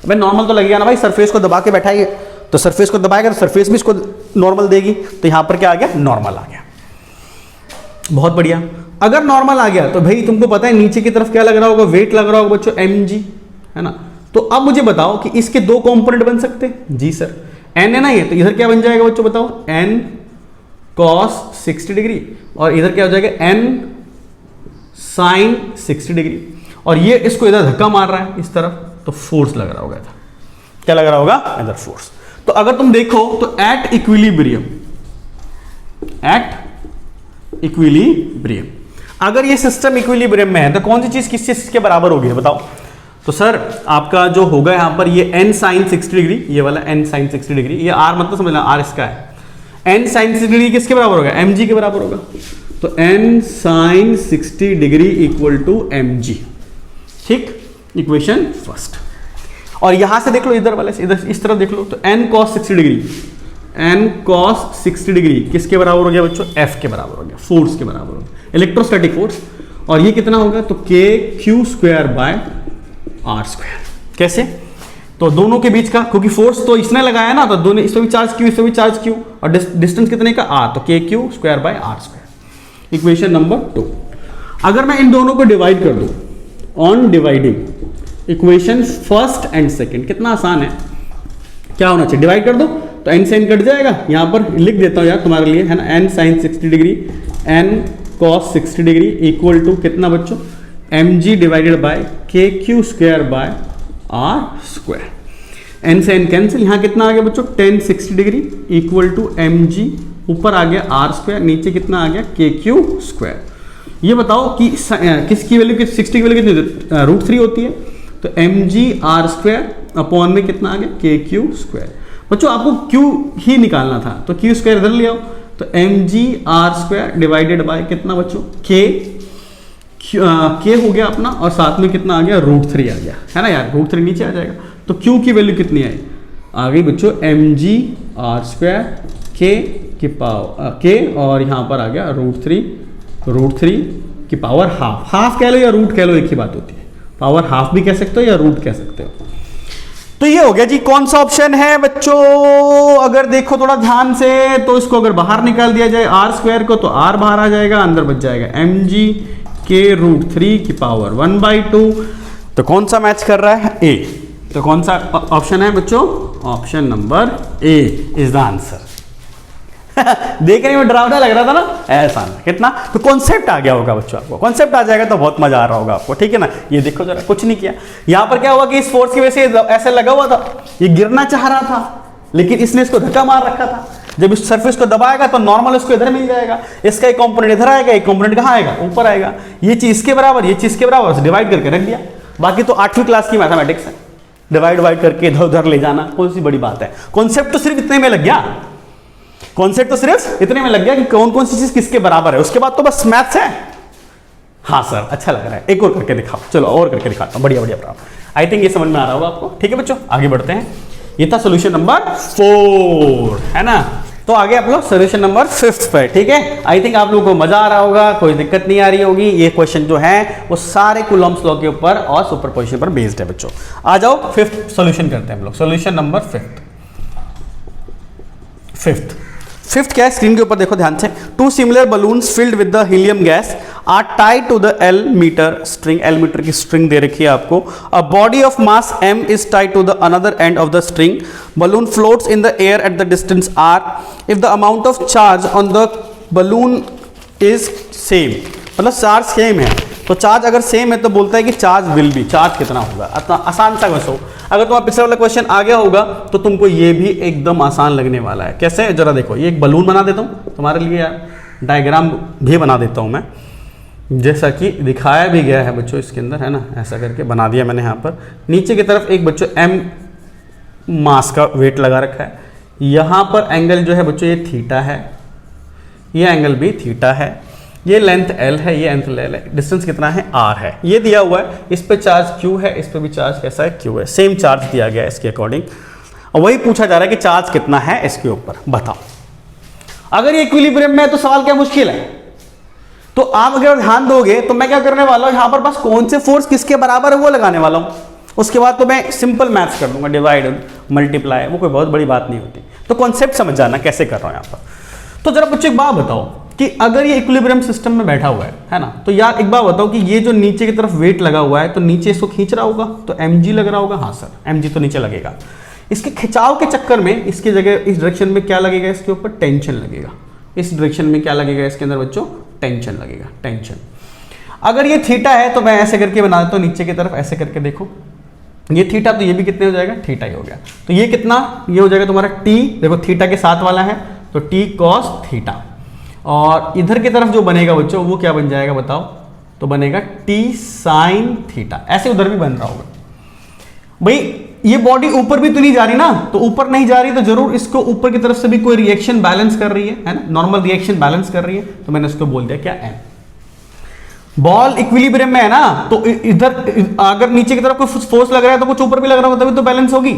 अबे नॉर्मल तो लग गया ना भाई, सरफेस को दबा के बैठाइए, तो सरफेस को दबाएगा तो सरफेस भी इसको नॉर्मल देगी, तो यहां पर क्या आ गया? नॉर्मल आ गया। बहुत बढ़िया। अगर नॉर्मल आ गया तो भाई तुमको पता है नीचे की तरफ क्या लग रहा होगा? वेट लग रहा होगा बच्चों, mg, है ना? तो अब मुझे बताओ कि इसके 2 कंपोनेंट बन सकते हैं? जी सर, n है ना ये, तो इधर क्या बन जाएगा बच्चों बताओ? n cos 60 डिग्री, और इधर क्या हो जाएगा? n sin 60 डिग्री, और ये इसको इधर धक्का मार रहा है इस तरफ, तो फोर्स लग रहा होगा इधर। क्या लग रहा होगा? इधर फोर्स। तो अगर तुम देखो तो एट इक्विलिब्रियम, अगर ये सिस्टम इक्विलिब्रियम में है तो कौन सी चीज किस चीज के बराबर होगी बताओ? तो सर आपका जो होगा यहां पर ये n sin 60 डिग्री, ये वाला n sin 60 डिग्री, ये r मतलब समझना r इसका है, n sin 60 डिग्री किसके बराबर होगा? mg के बराबर होगा। तो n sin 60 degree equal to mg। ठीक, इक्वेशन फर्स्ट। और यहां से देख लो इधर वाले से, इधर इस तरफ देख लो, तो n cos 60 degree, N cos 60 degree किसके बराबर हो गया बच्चों? एफ के बराबर हो गया, फोर्स के बराबर हो गया, इलेक्ट्रोस्टैटिक फोर्स। और ये कितना होगा? तो के Q square by are square. कैसे? तो दोनों के बीच का, क्योंकि फोर्स तो इसने लगाया ना, तो दोनों इसमें भी चार्ज क्यू, इसमें भी चार्ज क्यू, और डिस्टेंस कितने का? आर, तो के Q square by are square. Equation number 2। अगर मैं इन दोनों को डिवाइड कर दूं on dividing equation first and second, कितना आसान है, क्या होना चाहिए? डिवाइड कर दो तो एन से एन कट जाएगा। यहां पर लिख देता हूं यार तुम्हारे लिए, है ना, N sine 60 degree N cos 60 degree equal to कितना बच्चों? M g divided by k Q square by are square. N से एन कैंसिल, यहां कितना आ गया बच्चों? Tan 60 degree equal to m g, ऊपर आ गया आर स्क्वायर, नीचे कितना आ गया? के क्यू स्क्वायर। ये बताओ कि किसकी वैल्यू, 60 की वैल्यू कितनी? √3 होती है। तो m g r square upon में कितना आ गया? के क्यू स्क्वायर। बच्चों आपको क्यू ही निकालना था, तो क्यू स्क्वायर इधर ले आओ, तो m g r square divided by कितना बच्चों? के हो गया अपना, और साथ में कितना आ गया? √3 आ गया, है ना यार, √3 नीचे आ जाएगा। तो क्यू की वैल्यू कितनी आई? आ गई बच्चों एम जी आर स्क्वायर के की पावर के, और यहां पर आ गया √3 की पावर हाफ कह लो या रूट कह लो, एक ही बात होती है। पावर हाफ भी कह सकते हो या रूट कह सकते हो। तो ये हो गया जी। कौन सा ऑप्शन है बच्चों? अगर देखो थोड़ा ध्यान से, तो इसको अगर बाहर निकाल दिया जाए आर स्क्वायर को, तो आर बाहर आ जाएगा, अंदर बच जाएगा एम जी के √3 की पावर 1/2। तो कौन सा मैच कर रहा है? ए। तो कौन सा ऑप्शन है बच्चों? Option number A is the answer. देखने में डरावना लग रहा था ना, ऐसा ना, कितना तो कॉन्सेप्ट आ गया होगा बच्चों, आपको कॉन्सेप्ट आ जाएगा तो बहुत मजा आ रहा होगा आपको, ठीक है ना। ये देखो जरा, कुछ नहीं किया यहां पर, क्या हुआ कि इस फोर्स की वजह से ऐसे लगा हुआ था, ये गिरना चाह रहा था, लेकिन इसने इसको धक्का मार रखा था। जब इस सरफेस को दबाएगा तो नॉर्मल इसको इधर मिल जाएगा, इसका एक कंपोनेंट इधर आएगा, एक कंपोनेंट कहां आएगा? ऊपर आएगा। ये चीज इसके बराबर, ये चीज के बराबर, डिवाइड करके रख दिया। बाकी तो 8वीं क्लास की मैथमेटिक्स है, डिवाइड करके इधर उधर ले जाना कौन सी बड़ी बात है। कॉन्सेप्ट तो सिर्फ इतने में लग गया, कॉन्सेप्ट तो सिर्फ इतने में लग गया कि कौन कौन सी चीज किसके बराबर है, उसके बाद तो बस मैथ्स है। हाँ सर, अच्छा लग रहा है, एक और करके दिखाओ। चलो और करके दिखाता हूं, बढ़िया बढ़िया। आई थिंक ये समझ में आ रहा होगा आपको, ठीक है बच्चों, आगे बढ़ते हैं। ये था सोल्यूशन नंबर 4, है ना। तो आगे आप लोग सोल्यूशन नंबर 5 पे, ठीक है। आई थिंक आप लोगों को मजा आ रहा होगा, कोई दिक्कत नहीं आ रही होगी। ये क्वेश्चन जो है वो सारे कूलॉम्स लॉ के ऊपर और सुपरपोजिशन पर बेस्ड है बच्चों। आ जाओ 5th सोल्यूशन करते हैं हम लोग, सोल्यूशन नंबर 5th क्या है? स्क्रीन के ऊपर देखो ध्यान से। 2 similar balloons filled with the helium gas are tied to the L metre string. L metre की स्ट्रिंग दे रखी है आपको। A body of mass m is tied to the another end of the string. Balloon floats in the air at the distance r if the amount of charge on the balloon is same. मतलब charge same है, तो charge अगर same है तो बोलता है कि charge will be, charge कितना होगा। इतना आसान सा क्वेश्चन। अगर तुम्हारा पिछले वाला क्वेश्चन आ गया होगा तो तुमको ये भी एकदम आसान लगने वाला है। कैसे? जरा देखो, ये एक बलून बना देता हूँ तुम्हारे लिए यार, डायग्राम भी बना देता हूँ मैं, जैसा कि दिखाया भी गया है बच्चों इसके अंदर, है ना। ऐसा करके बना दिया मैंने। यहाँ पर नीचे की तरफ एक बच्चों m मास का वेट लगा रखा है। यहाँ पर एंगल जो है बच्चों ये थीटा है, ये एंगल भी थीटा है, ये लेंथ L है, ये लेंथ L है, डिस्टेंस कितना है? R है। ये दिया हुआ है, इस पे चार्ज Q है, इस पे भी चार्ज कैसा है? Q है। सेम चार्ज दिया गया है इसके अकॉर्डिंग, और वही पूछा जा रहा है कि चार्ज कितना है इसके ऊपर, बताओ। अगर ये इक्विलिब्रियम में है तो सवाल क्या मुश्किल है? तो आप अगर ध्यान दोगे तो मैं क्या करने वाला हूं, यहां पर बस कौन से फोर्स किसके बराबर है वो लगाने वाला हूं। उसके बाद तो मैं सिंपल मैथ्स कर दूंगा, डिवाइड मल्टीप्लाई, वो कोई बहुत बड़ी बात नहीं होती। तो कॉन्सेप्ट समझ जाना कैसे कर रहा हूं यहां पर। तो जरा बच्चों एक बात बताओ कि अगर ये इक्विलिब्रियम सिस्टम में बैठा हुआ है ना, तो यार एक बात बताओ कि ये जो नीचे की तरफ वेट लगा हुआ है, तो नीचे इसको खींच रहा होगा, तो mg लग रहा होगा। हाँ सर, mg तो नीचे लगेगा। इसके खिंचाव के चक्कर में इसकी जगह इस डायरेक्शन में क्या लगेगा? इसके ऊपर टेंशन लगेगा। इस डायरेक्शन में क्या लगेगा इसके अंदर बच्चों? टेंशन लगेगा, टेंशन। अगर ये थीटा है तो मैं ऐसे करके बना देता हूँ, नीचे की तरफ ऐसे करके देखो, ये थीटा, तो ये भी कितने हो जाएगा? थीटा ही हो गया। तो ये कितना? ये हो जाएगा तुम्हारा t, देखो थीटा के साथ वाला है, तो t cos थीटा। और इधर की तरफ जो बनेगा बच्चों वो क्या बन जाएगा बताओ? तो बनेगा t sin थीटा। ऐसे उधर भी बन रहा होगा भाई। ये बॉडी ऊपर भी तो नहीं जा रही ना, तो ऊपर नहीं जा रही तो जरूर इसको ऊपर की तरफ से भी कोई रिएक्शन बैलेंस कर रही है ना, नॉर्मल रिएक्शन बैलेंस कर रही है। तो मैंने इसको बोल दिया क्या? m। बॉल इक्विलिब्रियम में है ना, तो इधर अगर नीचे की तरफ कोई फोर्स लग रहा है तो कुछ ऊपर भी लग रहा होगा, तभी तो बैलेंस होगी।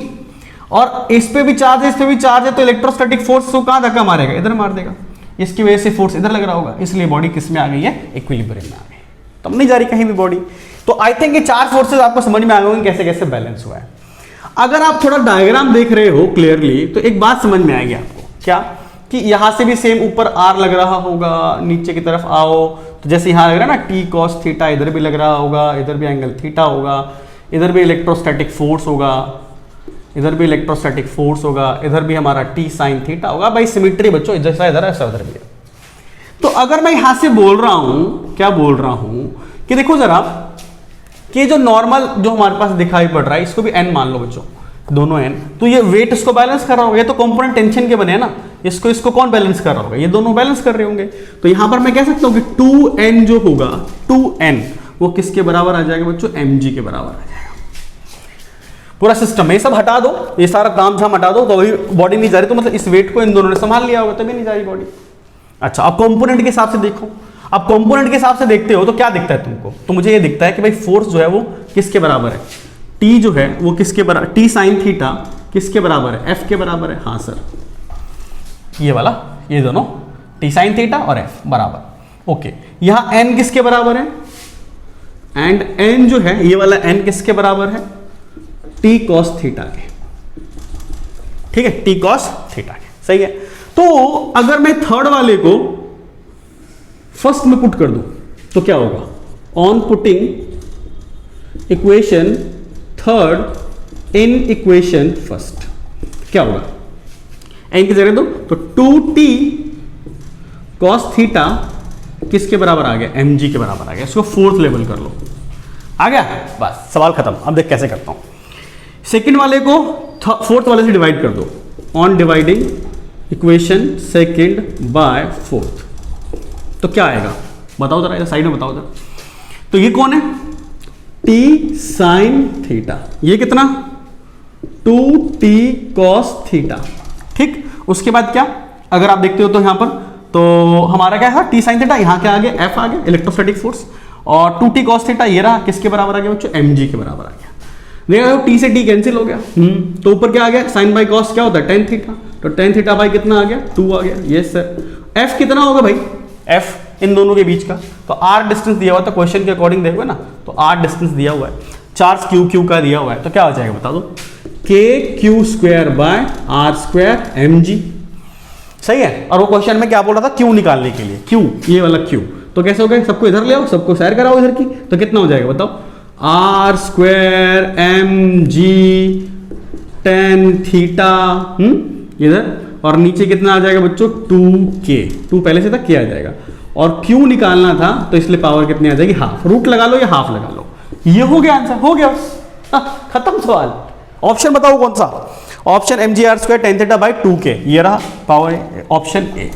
और इस पे भी चार्ज है, इस पे भी चार्ज है, तो इलेक्ट्रोस्टैटिक फोर्स को कहां धक्का मारेगा, इधर मार देगा, इसकी वजह से फोर्स इधर लग रहा होगा, इसलिए बॉडी किस में आ गई है, इक्विलिब्रियम में आ गई, तब नहीं जा रही कहीं भी बॉडी। तो आई थिंक ये 4 फोर्सेस आपको समझ में आ गए कैसे कैसे बैलेंस हुआ है। अगर आप थोड़ा डायग्राम देख रहे हो क्लियरली तो एक बात समझ में आएगी आपको, क्या कि यहां से भी सेम ऊपर आर लग रहा होगा, नीचे की तरफ आओ तो जैसे यहां लग रहा है ना टी कॉस थीटा, इधर भी लग रहा होगा, इधर भी एंगल थीटा होगा, इधर भी इलेक्ट्रोस्टैटिक फोर्स होगा, इधर भी इलेक्ट्रोस्टैटिक फोर्स होगा, इधर भी हमारा टी साइन थीटा होगा। भाई सिमेट्री बच्चों, जैसा इधर है ऐसा उधर भी है। तो अगर मैं यहां से बोल रहा हूं, क्या बोल रहा हूं कि देखो जरा कि जो नॉर्मल जो हमारे पास दिखाई पड़ रहा है इसको भी n मान लो बच्चों, दोनों n, तो ये वेट इसको बैलेंस कर रहा होगा, ये तो कंपोनेंट टेंशन के बने हैं ना, इसको कौन बैलेंस कर रहा होगा, ये दोनों बैलेंस कर रहे होंगे। तो यहां पर मैं कह सकता हूं कि 2n जो होगा, 2n वो किसके बराबर आ जाएगा बच्चों, mg के बराबर आ जाएगा। पूरा सिस्टम ये सब हटा दो, ये सारा काम झाम हटा दो, तो वही बॉडी नहीं जा रही, तो मतलब इस वेट को इन दोनों ने संभाल लिया होगा, तभी नहीं जा रही बॉडी। अच्छा, अब कंपोनेंट के हिसाब से देखो, अब कंपोनेंट के हिसाब से देखते हो तो क्या दिखता है तुमको, तो मुझे ये दिखता है कि भाई फोर्स जो है वो किसके बराबर है, टी जो है वो किसके बराबर, टी साइन थीटा किसके बराबर है, एफ के बराबर है। हाँ सर, ये वाला, ये दोनों टी साइन थीटा और एफ बराबर, ओके। यहां एन किसके बराबर है, एंड एन जो है ये वाला एन किसके बराबर है, टी कॉस थीटा के, ठीक है, टी कॉस थीटा के, सही है। तो अगर मैं थर्ड वाले को फर्स्ट में पुट कर दूं तो क्या होगा, on putting equation third in equation first क्या होगा, एन की जगह दो तो 2t cos थीटा किसके बराबर आ गया, mg के बराबर आ गया। इसको फोर्थ लेवल कर लो, आ गया, बस सवाल खत्म। अब देख कैसे करता हूं, सेकंड वाले को फोर्थ वाले से डिवाइड कर दो, on dividing equation second by fourth, तो क्या आएगा बताओ जरा, साइड में बताओ जरा। तो ये कौन है, टी साइन थीटा, ये कितना 2t cos थीटा, ठीक। उसके बाद क्या, अगर आप देखते हो तो यहां पर तो हमारा क्या है, टी साइन थीटा, यहां क्या आ गया, एफ आ गया, इलेक्ट्रोस्टैटिक फोर्स, और 2t cos थीटा ये रहा, किसके बराबर आ गया बच्चों, mg के बराबर आ गया। देखा टी से टी कैंसिल हो गया, तो ऊपर क्या आ गया, साइन बाई कॉस क्या होता है, टेन थीटा, तो टेन थीटा बाई कितना आ गया, 2 आ गया, यस सर। एफ कितना होगा भाई, एफ इन दोनों के बीच का, तो आर डिस्टेंस दिया हुआ था क्वेश्चन के अकॉर्डिंग देखोगे ना, तो आर डिस्टेंस दिया हुआ है, चार्ज क्यू क्यू का दिया हुआ है, तो क्या हो जाएगा बता दो, k Q square by are square m g, सही है। और वो क्वेश्चन में क्या बोल रहा था, क्यू निकालने के लिए, क्यू ये वाला क्यू, तो कैसे हो गया, सबको इधर ले आओ, सबको शेयर कराओ इधर की, तो कितना हो जाएगा बताओ, r square m g tan theta इधर, और नीचे कितना आ जाएगा बच्चों 2k, 2 पहले से था k आ जाएगा, और q निकालना था तो इसलिए पावर कितनी आ जाएगी, हाफ, रूट लगा लो या हाफ लगा लो, ये हो गया आंसर, हो गया बस, खत्म सवाल। ऑप्शन बताओ कौन सा, option m g r square tan theta by 2k, ये रहा पावर, ऑप्शन ए।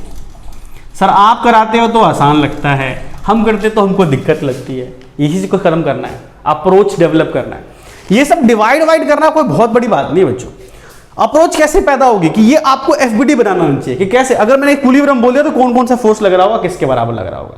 सर आप कराते हो तो आसान लगता है, हम करते तो हमको दिक्कत लगती है, यही से को खत्म करना है, अप्रोच डेवलप करना है। ये सब डिवाइड वाइड करना कोई बहुत बड़ी बात नहीं है बच्चों। अप्रोच कैसे पैदा होगी कि ये आपको एफबीडी बनाना होना चाहिए कि कैसे, अगर मैंने इक्विलिब्रियम बोल दिया तो कौन कौन सा फोर्स लग रहा होगा, किसके बराबर लग रहा होगा,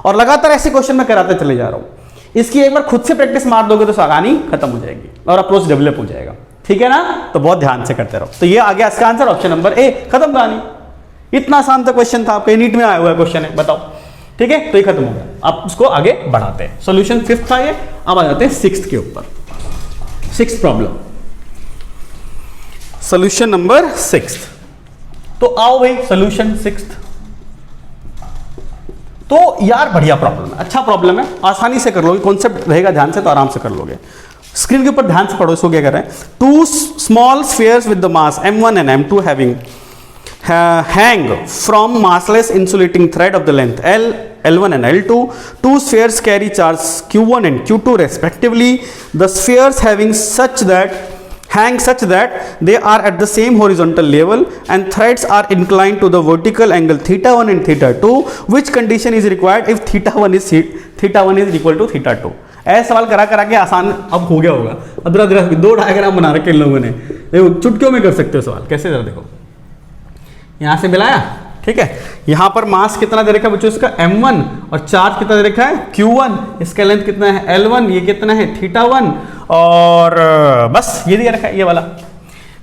और लगातार ऐसे क्वेश्चन मैं कराते चले जा रहा हूं। इसकी एक बार खुद से प्रैक्टिस मार दोगे तो कहानी खत्म हो जाएगी और अप्रोच डेवलप हो जाएगा, ठीक है ना। तो बहुत ध्यान से करते रहो। तो ये आ गया इसका आंसर, ऑप्शन नंबर ए, खत्म कहानी। इतना आसान सा क्वेश्चन था, आपके नीट में आया हुआ क्वेश्चन है, बताओ, ठीक है। तो ये खत्म हो गया, अब उसको आगे बढ़ाते हैं। सोल्यूशन 5th था ये, अब आ जाते हैं 6th के ऊपर। 6th problem, solution number 6th। तो आओ भाई सोल्यूशन 6th। तो यार बढ़िया प्रॉब्लम है, अच्छा प्रॉब्लम है, आसानी से कर लोगे, कॉन्सेप्ट रहेगा ध्यान से तो आराम से कर लोगे। स्क्रीन के ऊपर ध्यान से पढ़ो, इसको क्या कर रहे हैं। 2 small spheres with the mass m1 and m2 having hang from massless insulating thread of the length L1 and L2. 2 spheres carry charge Q1 and Q2 respectively. The spheres hang such that they are at the same horizontal level and threads are inclined to the vertical angle θ1 and θ2. Which condition is required if θ1 is equal to θ2? ऐसा सवाल करा करा के आसान अब हो गया होगा। अब 2 डायग्राम बना रखे इन लोगों ने, देखो चुटकियों में कर सकते हो सवाल, कैसे जरा देखो, यहां से मिलाया, ठीक है। यहां पर मास कितना दे रखा है बच्चों इसका m1, और चार्ज कितना दे रखा है q1, इसका लेंथ कितना है L1, ये कितना है θ1, और बस ये दिया रखा है ये वाला।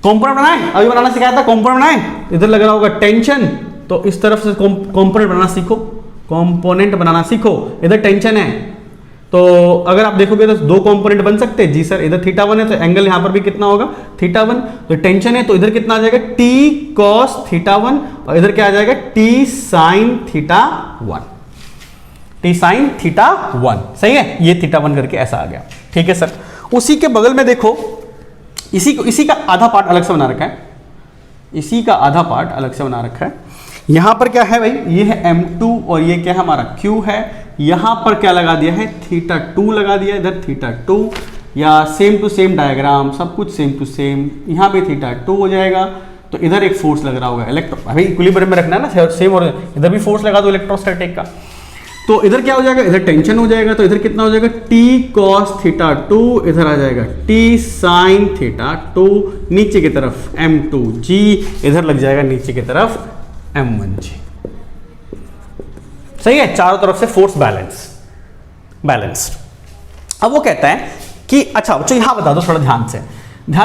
कंपोनेंट बनाए, अभी बनाना सिखाया था, कंपोनेंट बनाए, इधर लग रहा होगा टेंशन, तो इस तरफ से कंपोनेंट बनाना सीखो, कंपोनेंट बनाना सीखो, इधर टेंशन है, तो अगर आप देखोगे तो दो कंपोनेंट बन सकते हैं जी सर, इधर थीटा 1 है तो एंगल यहां पर भी कितना होगा थीटा 1, तो टेंशन है तो इधर कितना आ जाएगा t cos थीटा 1 और इधर क्या आ जाएगा t sin theta 1, t sin theta 1, सही है, ये थीटा 1 करके ऐसा आ गया, ठीक है सर। उसी के बगल में देखो, इसी का आधा पार्ट अलग से बना रखा है, इसी का आधा पार्ट अलग से बना रखा है। यहां पर क्या है भाई, ये है m2 और ये क्या है हमारा q है, यहां पर क्या लगा दिया है थीटा 2 लगा दिया, इधर थीटा 2 या सेम टू सेम डायग्राम, सब कुछ सेम टू सेम, यहां पे थीटा 2 हो जाएगा, तो इधर एक फोर्स लग रहा होगा इलेक्ट्रो, अभी इक्विलिब्रियम में रखना है ना सेम, और इधर भी फोर्स लगा दो इलेक्ट्रोस्टैटिक का, तो इधर क्या हो जाएगा, इधर टेंशन हो जाएगा, तो इधर कितना हो जाएगा t cos थीटा 2, इधर आ जाएगा t sin थीटा 2, नीचे की तरफ m2g, इधर लग जाएगा नीचे की तरफ m1g, सही है, चारों तरफ से फोर्स बैलेंस्ड। अब वो कहता है कि अच्छा बच्चों यहां बता दो थोड़ा ध्यान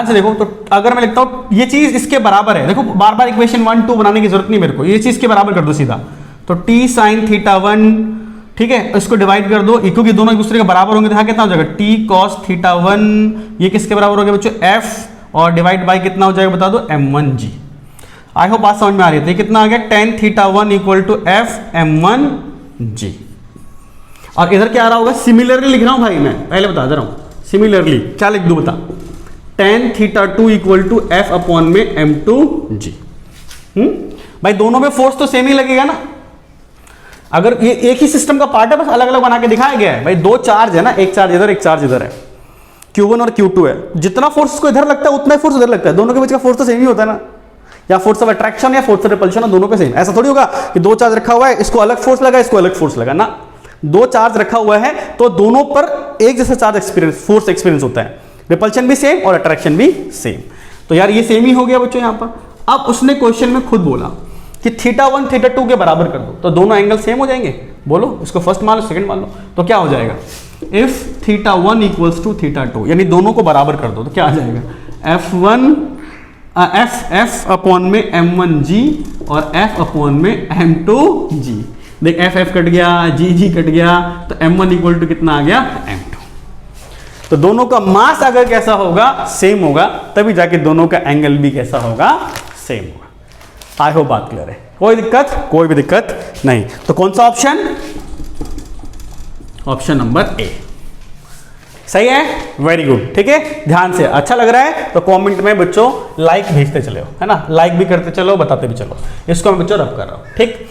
से देखो, तो अगर मैं लिखता हूं ये चीज इसके बराबर है, देखो बार बार इक्वेशन 1 2 बनाने की जरूरत नहीं मेरे को, ये चीज के बराबर कर दो सीधा, तो t sin थीटा 1, ठीक है, इसको डिवाइड कर दो, क्योंकि दोनों एक दूसरे के बराबर होंगे, तो यहाँ कितना हो जाएगा t cos थीटा 1, ये किसके बराबर हो गया बच्चों f, और डिवाइड बाय कितना हो जाएगा बता दो m1g। आई होप बात समझ में आ रही है, तो कितना आ गया tan theta 1 equal to f m1g, और इधर क्या आ रहा होगा, सिमिलरली लिख रहा हूं भाई, मैं पहले बता दे रहा हूं, सिमिलरली क्या लिख दूं बता, tan theta 2 equal to f upon में m2g। भाई दोनों में फोर्स तो सेम ही लगेगा ना, अगर ये एक ही सिस्टम का पार्ट है, बस अलग अलग बना के दिखाया गया है। भाई दो चार्ज है ना, एक चार्ज इधर एक चार्ज इधर है, Q1 और Q2 है, जितना फोर्स को इधर लगता है उतना ही फोर्स इधर लगता है, दोनों के बीच का फोर्स तो सेम ही होता है ना, या फोर्स ऑफ अट्रैक्शन या फोर्स ऑफ रिपल्शन दोनों पे सेम। ऐसा थोड़ी होगा कि दो चार्ज रखा हुआ है, इसको अलग फोर्स लगा, इसको अलग फोर्स लगा ना, दो चार्ज रखा हुआ है तो दोनों पर एक जैसा चार्ज एक्सपीरियंस फोर्स एक्सपीरियंस होता है, रिपल्शन भी सेम और अट्रैक्शन भी सेम, तो यार ये सेम ही हो गया बच्चों यहाँ पर। अब उसने क्वेश्चन में खुद बोला कि थीटा 1 थीटा 2 के बराबर कर दो, तो दोनों एंगल सेम हो जाएंगे, बोलो इसको फर्स्ट मान लो सेकंड मान लो, तो क्या हो जाएगा, if theta 1 equals to theta 2, यानी दोनों को बराबर कर दो, तो क्या आ जाएगा f अपॉन में m1g और f अपॉन में m2g। देख f कट गया, g कट गया, तो m1 इक्वल टू कितना आ गया m2। तो दोनों का मास अगर कैसा होगा, सेम होगा, तभी जाके दोनों का एंगल भी कैसा होगा, सेम होगा। आई होप बात क्लियर है, कोई दिक्कत, कोई भी दिक्कत नहीं। तो कौन सा ऑप्शन, ऑप्शन नंबर ए सही है, वेरी गुड, ठीक है। ध्यान से, अच्छा लग रहा है तो कमेंट में बच्चों लाइक भेजते चले हो, है ना, लाइक भी करते चलो, बताते भी चलो, इसको मैं बच्चों रब कर रहा हूं, ठीक।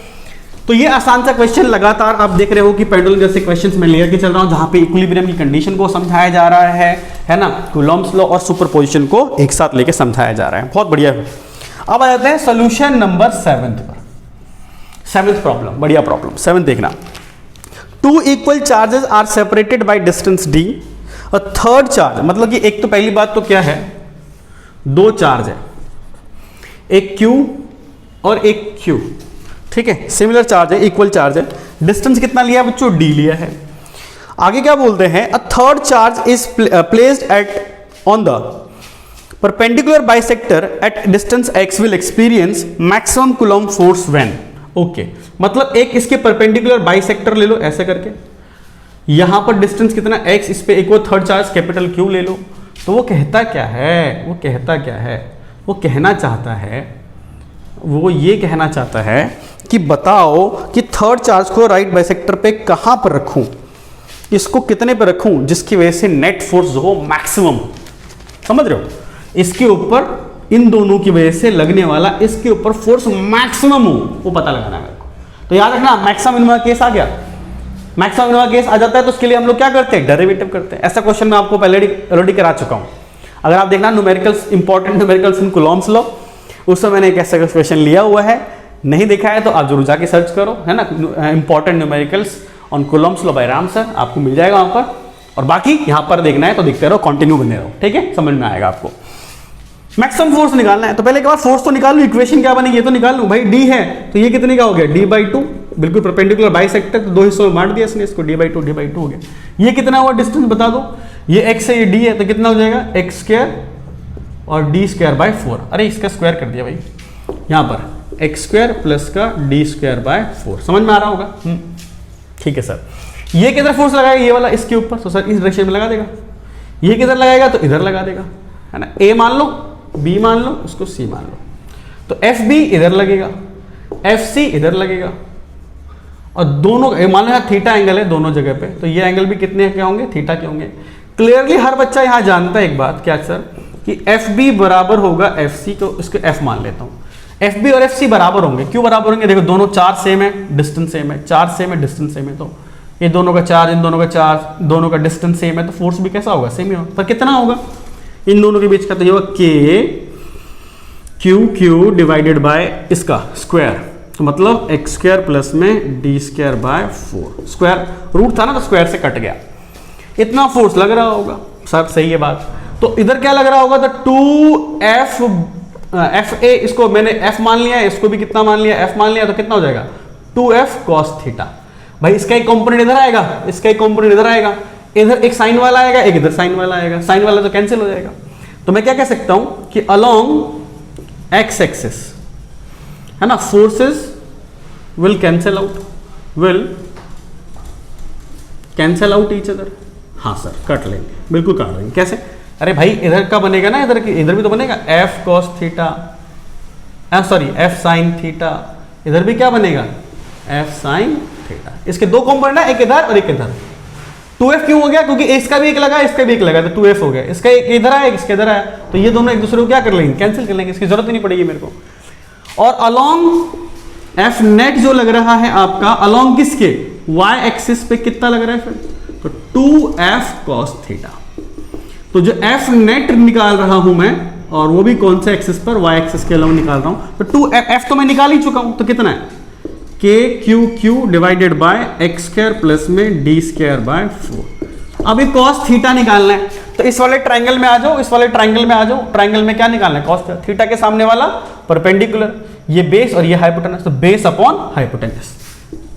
तो ये आसान सा क्वेश्चन लगातार आप देख रहे हो कि पेंडुलम जैसे क्वेश्चंस में लेकर के चल रहा हूं, जहां पे इक्विलिब्रियम की कंडीशन को समझाया जा रहा है ना, कूलॉम्स लॉ और सुपरपोजिशन को एक साथ लेके समझाया जा रहा है, बहुत बढ़िया है। अब आ जाते हैं सोल्यूशन नंबर 7 पर, 7th प्रॉब्लम, बढ़िया प्रॉब्लम 7 देखना। Two equal charges are separated by distance d, और थर्ड चार्ज, मतलब कि एक तो पहली बात तो क्या है, दो चार्ज है, एक Q और एक Q, ठीक है, सिमिलर चार्ज है, इक्वल चार्ज है, डिस्टेंस कितना लिया है बच्चों, d लिया है। आगे क्या बोलते हैं, a third charge is placed at on the perpendicular bisector at distance x will experience maximum coulomb force when, okay, मतलब एक इसके परपेंडिकुलर बाइसेक्टर ले लो ऐसे करके, यहां पर डिस्टेंस कितना x, इस पे एक वो थर्ड चार्ज कैपिटल Q ले लो, तो वो कहता क्या है, वो कहना चाहता है, वो ये कहना चाहता है कि बताओ कि थर्ड चार्ज को राइट बाइसेक्टर पे कहां पर रखूं, इसको कितने पे रखूं जिसकी वजह से नेट फोर्स जो हो मैक्सिमम, समझ रहे हो, इसके ऊपर इन दोनों की वजह से लगने वाला इसके ऊपर फोर्स मैक्सिमम हो, वो पता लगाना है मेरे को। तो याद रखना, मैक्सिमम मिनिमम केस आ गया, मैक्सिमम मिनिमम केस आ जाता है तो उसके लिए हम लोग क्या करते हैं, डेरिवेटिव करते हैं। ऐसा क्वेश्चन मैं आपको पहले ऑलरेडी करा चुका हूं, अगर आप देखना न्यूमेरिकल्स, इंपॉर्टेंट न्यूमेरिकल्स इन कूलॉम्स लॉ, उसमें मैंने एक ऐसा क्वेश्चन लिया हुआ है, नहीं देखा है तो आप जरूर जाके सर्च करो, है ना, important numericals on Coulomb's law by Ram sir, आपको मिल जाएगा वहां पर। और बाकी यहां पर देखना है तो देखते रहो, कंटिन्यू बने रहो, ठीक है, समझ में आएगा आपको। मैक्सिमम फोर्स निकालना है तो पहले के बाद फोर्स तो निकाल लूं, इक्वेशन क्या बनेगी ये तो निकाल लूं। भाई d है तो ये कितने का हो गया, d/2, बिल्कुल परपेंडिकुलर बाइसेक्टर, तो दो हिस्सों में बांट दिया इसने इसको, d/2 हो गया। ये कितना हुआ डिस्टेंस बता दो, ये x है ये d है, तो कितना हो जाएगा x² और डी स्क्वायर बाय 4। अरे इसका स्क्वायर कर दिया भाई यहाँ पर, एक्स स्क्वायर प्लस का डी स्क्वायर बाय 4। समझ में आ रहा होगा? ठीक है सर। ये किधर फोर्स लगाएगा? ये वाला इसके ऊपर, तो सर इस डायरेक्शन में लगा देगा। ये किधर लगाएगा? तो इधर लगा देगा, है ना। ए मान लो, बी मान लो, उसको सी मान लो। तो एफ बी इधर लगेगा, एफ सी इधर लगेगा, और दोनों मान लो यहाँ थीटा एंगल है दोनों जगह पे, तो ये एंगल भी कितने के होंगे? थीटा के होंगे। क्लियरली हर बच्चा यहाँ जानता है एक बात, क्या सर, कि एफ बी बराबर होगा एफ सी, को इसको एफ मान लेता हूँ। एफ बी और एफ सी बराबर होंगे। क्यों बराबर होंगे? देखो दोनों चार्ज सेम है, डिस्टेंस सेम है, चार्ज सेम है, डिस्टेंस सेम है, तो ये दोनों का चार्ज, इन दोनों का चार्ज, दोनों का डिस्टेंस सेम है, तो फोर्स भी कैसा होगा? सेम ही होगा। पर कितना होगा इन दोनों के बीच का? तो ये होगा k q q divided by इसका स्क्वायर, तो मतलब एक्स स्क्वायर प्लस में d square by 4। Square root था ना, तो स्क्वायर से कट गया। इतना फोर्स लग रहा होगा सर, सही है बात। तो इधर क्या लग रहा होगा? तो 2f ए, इसको मैंने f मान लिया है, इसको भी कितना मान लिया? f मान लिया, तो कितना हो जाएगा? 2f cos theta. भाई इसका एक कंपोनेंट इधर आएगा, इसका एक कंपोनेंट इधर आएगा, इधर एक साइन वाला आएगा, एक इधर साइन वाला आएगा, साइन वाला तो कैंसिल हो जाएगा। तो मैं क्या कह सकता हूं कि अलोंग एक्स एक्सिस, है ना, forces will cancel out, will cancel out each other. हाँ सर, कट लेंगे, बिल्कुल काट लेंगे। कैसे? अरे भाई इधर का बनेगा ना, इधर भी तो बनेगा f cos theta, sorry f sin theta, इधर भी क्या बनेगा? f sin theta. इसके दो कंपोनेंट है, एक इधर और एक इधर। 2f क्यों हो गया? क्योंकि इसका भी एक लगा, इसका भी एक लगा, तो 2f हो गया। इसका एक इधर आया, इसका इधर आया, तो ये दोनों एक दूसरे को क्या कर लेंगे? कैंसिल कर लेंगे, इसकी जरूरत ही नहीं पड़ेगी मेरे को। और अलोंग एफ नेट जो लग रहा है आपका, अलोंग किसके? y एक्सिस पे कितना लग रहा है फिर? तो 2f cos थीटा। तो जो f नेट निकाल रहा हूं मैं, और वो भी कौन से एक्सिस पर? y एक्सिस के अलावा निकाल रहा हूं। तो 2f तो मैं निकाल ही चुका हूं, तो कितना है? k Q q divided bye x square plus में डी स्क्वायर बाय 4। अब ये cos थीटा निकालना है, तो इस वाले ट्रायंगल में आ जाओ, इस वाले ट्रायंगल में आ जाओ। ट्रायंगल में क्या निकालना है? cos थीटा के सामने वाला परपेंडिकुलर, ये बेस और ये हाइपोटेनस, तो बेस अपॉन हाइपोटेनस।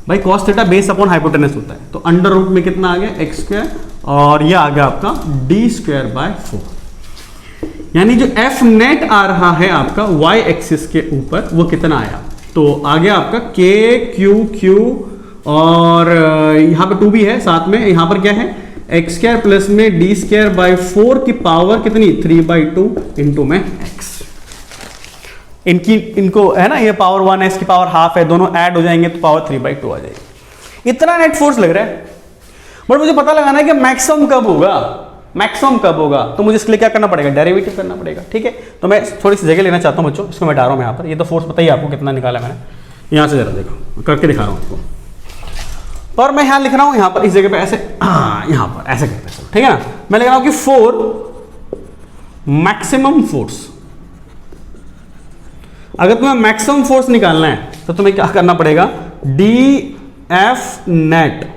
भाई cos theta base upon hypotenuse होता है, तो अंडर रूट में कितना आ गया? एक्स स्क्वायर, और ये आ गया आपका डी स्क्वायर बाय 4। यानी जो एफ नेट आ रहा है आपका y एक्सिस के ऊपर, वो कितना आया? तो आ गया आपका के क्यू क्यू, और यहाँ पे 2 भी है साथ में, यहाँ पर क्या है? एक्स स्क्वायर प्लस में डी स्क्वायर बाय 4 की पावर कितनी? 3/2 इंटू में x। इनको है ना, ये पावर 1 है, इसकी पावर हाफ है, दोनों ऐड हो जाएंगे तो पावर 3/2 आ जाएगी। इतना नेट फोर्स लग रहा है, बट मुझे पता लगाना है कि मैक्सिमम कब होगा, मैक्सिमम कब होगा। तो मुझे इसके लिए क्या करना पड़ेगा? डेरिवेटिव करना पड़ेगा। ठीक है, तो मैं थोड़ी सी जगह लेना चाहता हूँ बच्चों, इसको मैं हटा रहा हूँ यहाँ पर। ये तो फोर्स बताइए आपको कितना निकाला मैंने, यहाँ से जरा देखो, करके दिखा रहा हूँ आपको। पर मैं यहाँ लिख रहा हूँ, यहाँ पर इस जगह पे ऐसे, यहाँ पर ऐसे करते हैं, ठीक है ना। मैं लिख रहा हूँ कि 4 मैक्सिमम फोर्स। अगर तुम्हें मैक्सिमम फोर्स निकालना है तो तुम्हें क्या करना पड़ेगा? डी एफ नेट,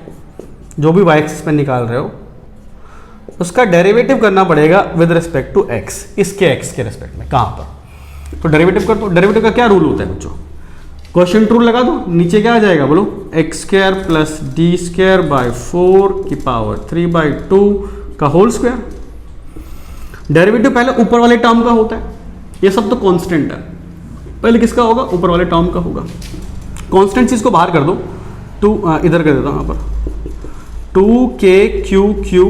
जो भी y एक्सिस पे निकाल रहे हो, उसका डेरिवेटिव करना पड़ेगा विद रिस्पेक्ट टू x, इसके x के रिस्पेक्ट में। कहां पर? तो डेरिवेटिव कर दो। डेरिवेटिव का क्या रूल होता है बच्चों? क्वेश्चन रूल लगा दो। नीचे क्या आ जाएगा बोलो? X square plus D square by 4 की पावर 3/2 का होल स्क्वायर। डेरिवेटिव पहले ऊपर वाले टर्म का होता है, ये सब तो कांस्टेंट है। पहले किसका होगा? ऊपर वाले टर्म का होगा। कांस्टेंट चीज को बाहर कर दो, इधर कर देता हूं, यहाँ पर 2k क्यू क्यू,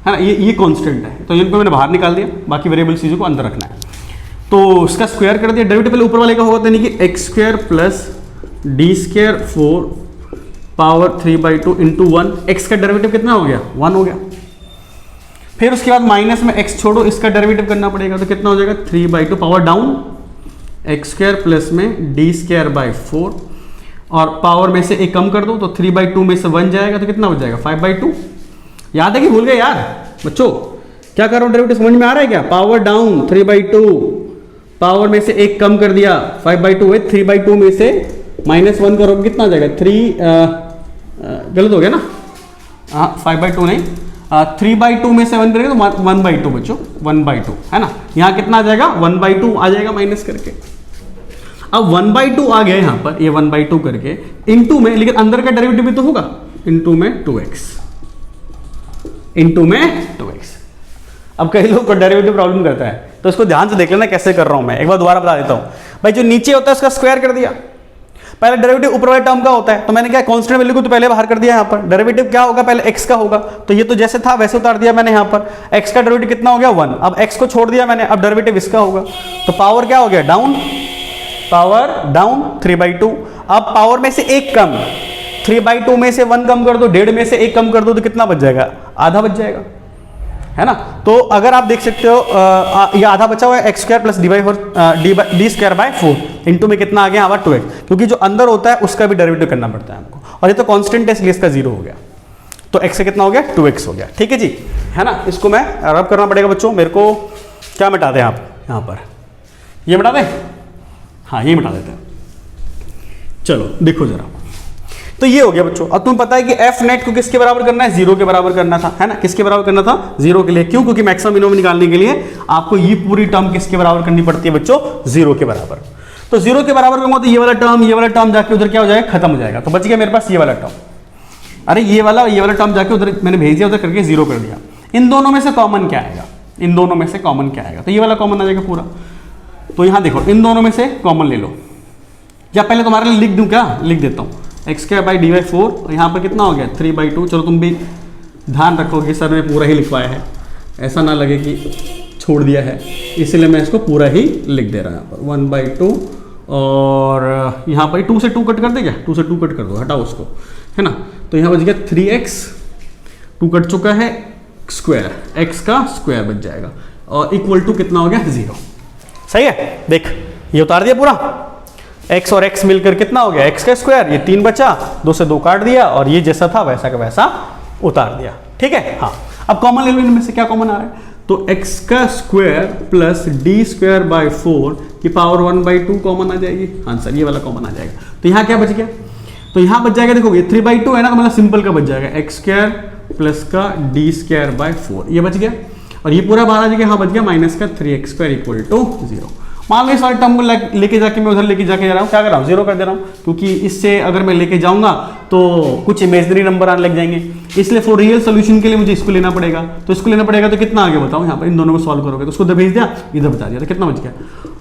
है ना, ये कांस्टेंट है, तो इनको मैंने बाहर निकाल दिया, बाकी वेरिएबल चीज़ों को अंदर रखना है। तो इसका स्क्वायर कर दिया। डेरिवेटिव पहले ऊपर वाले का होगा, यानी कि x square plus D square 4 power 3/2 into 1। X का डेरिवेटिव कितना हो गया? 1 हो गया। फिर उसके बाद माइनस में x छोड़ो, इसका डेरिवेटिव करना पड़ेगा, तो कितना हो जाएगा? 3/2 power down, x square plus में डी स्क्वायर बाय 4, और पावर में से एक कम कर दो, तो 3/2 में से 1 जाएगा, तो कितना हो जाएगा? 5/2। याद है कि भूल गए यार बच्चों? क्या कर रहा हूं? डेरिवेटिव समझ में आ रहा है क्या? पावर डाउन 3/2, पावर में से एक कम कर दिया, 5/2 है, 3/2 में से -1 करोगे कितना आ जाएगा? 3 गलत हो गया ना, हाँ 5/2 नहीं, 3/2 में से 1 करेंगे तो 1/2 बच्चों, 1/2 है ना। यहाँ कितना आ जाएगा? 1/2 आ जाएगा माइनस करके। अब 1/2 आ गया यहाँ पर, ये 1/2 करके इनटू में, लेकिन अंदर का डेरिवेटिव भी तो होगा, इनटू में 2x, इनटू में 2x। अब कई लोग को डेरिवेटिव प्रॉब्लम करता है, तो इसको ध्यान से देख लेना कैसे कर रहा हूं मैं। एक बार दोबारा बता देता हूं भाई, जो नीचे होता है उसका स्क्वायर कर दिया। पहले डेरिवेटिव ऊपर वाले टर्म का होता है, तो मैंने क्या कांस्टेंट वैल्यू को तो पहले बाहर कर दिया। यहाँ पर डेरिवेटिव क्या होगा, पहले x का होगा, तो ये तो जैसे था वैसे उतार दिया मैंने। यहाँ पर x का डेरिवेटिव कितना हो गया 1, अब x को छोड़ दिया मैंने, अब डेरिवेटिव इसका होगा, तो पावर क्या हो गया डाउन, पावर डाउन 3/2। अब पावर में से एक कम, 3/2 में से 1 कम कर दो, 1.5 में से 1 कम कर दो, तो कितना बच जाएगा, आधा बच जाएगा, है ना। तो अगर आप देख सकते हो ये आधा बचा हुआ है x² प्लस d²/4 इंटू में कितना आ गया यहाँ पर 2x, क्योंकि जो अंदर होता है उसका भी डेरिवेटिव करना पड़ता है हमको, और ये तो कांस्टेंट है इसलिए इसका 0 हो गया, तो x से कितना हो गया 2x हो गया। ठीक है जी, है ना। इसको मैं रब करना पड़ेगा बच्चों, मेरे को क्या मिटा दें आप यहाँ पर, ये मिटा दें, हाँ ये मिटा देते हैं। चलो देखो जरा, तो ये हो गया बच्चों। अब तुम्हें पता है कि एफ नेट को किसके बराबर करना है, 0 के बराबर करना था, है ना। किसके बराबर करना था, 0 के लिए। क्यों, क्योंकि मैक्सिमम मिनिमम निकालने के लिए आपको ये पूरी टर्म किसके बराबर करनी पड़ती है बच्चों, 0 के बराबर। तो 0 के बराबर करूंगा तो ये वाला टर्म जाके उधर क्या हो जाएगा, खत्म हो जाएगा, तो बच गया मेरे पास ये वाला टर्म। अरे ये वाला टर्म जाके उधर मैंने भेज दिया, उधर करके 0 कर दिया। इन दोनों में से कॉमन क्या आएगा, इन दोनों में से कॉमन क्या आएगा, तो ये वाला कॉमन आ जाएगा पूरा। तो यहां देखो इन दोनों में से कॉमन ले लो, या पहले तुम्हारे लिए लिख दूं क्या, लिख देता हूं x²/d/4, और यहाँ पर कितना हो गया 3/2। चलो तुम भी ध्यान रखो कि सर ने पूरा ही लिखवाया है, ऐसा ना लगे कि छोड़ दिया है, इसलिए मैं इसको पूरा ही लिख दे रहा हूँ। यहाँ पर 1/2, और यहाँ पर 2 से 2 कट कर दे क्या, 2 से 2 कट कर दो, हटाओ उसको, है ना। तो यहाँ बच गया 3x, 2 कट चुका है, स्क्वायर, x का स्क्वायर बच जाएगा, और इक्वल टू कितना हो गया 0। सही है, देख ये उतार दिया पूरा, x और x मिलकर कितना हो गया, x का स्क्वायर, ये 3 बचा, 2 से 2 काट दिया, और ये जैसा था वैसा का वैसा उतार दिया। ठीक है, हाँ। अब कॉमन ले लो, इनमें से क्या कॉमन आ रहा है, तो x का स्क्वायर प्लस d²/4 की पावर 1/2 कॉमन आ जाएगी, आंसर ये वाला कॉमन आ जाएगा। तो यहाँ क्या बच गया, तो यहाँ बच जाएगा, देखो ये 3/2 है ना, तो मतलब सिंपल का बच जाएगा x² प्लस का d²/4, ये बच गया, और ये पूरा बाहर आ जाएगा, यहाँ बच गया माइनस का 3x² इक्वल टू 0। मान लो इस वाले टर्म को लेके जाके मैं उधर लेके जाके जा रहा हूँ, क्या कर रहा हूँ 0 कर दे रहा हूँ, क्योंकि इससे अगर मैं लेके जाऊंगा तो कुछ इमेजिनरी नंबर आने लग जाएंगे, इसलिए फॉर रियल सोल्यूशन के लिए मुझे इसको लेना पड़ेगा। तो इसको लेना पड़ेगा तो कितना आगे बताओ, यहाँ पर इन दोनों को सॉल्व करोगे तो उसको उधर भेज दिया, इधर बता दिया, तो कितना बच गया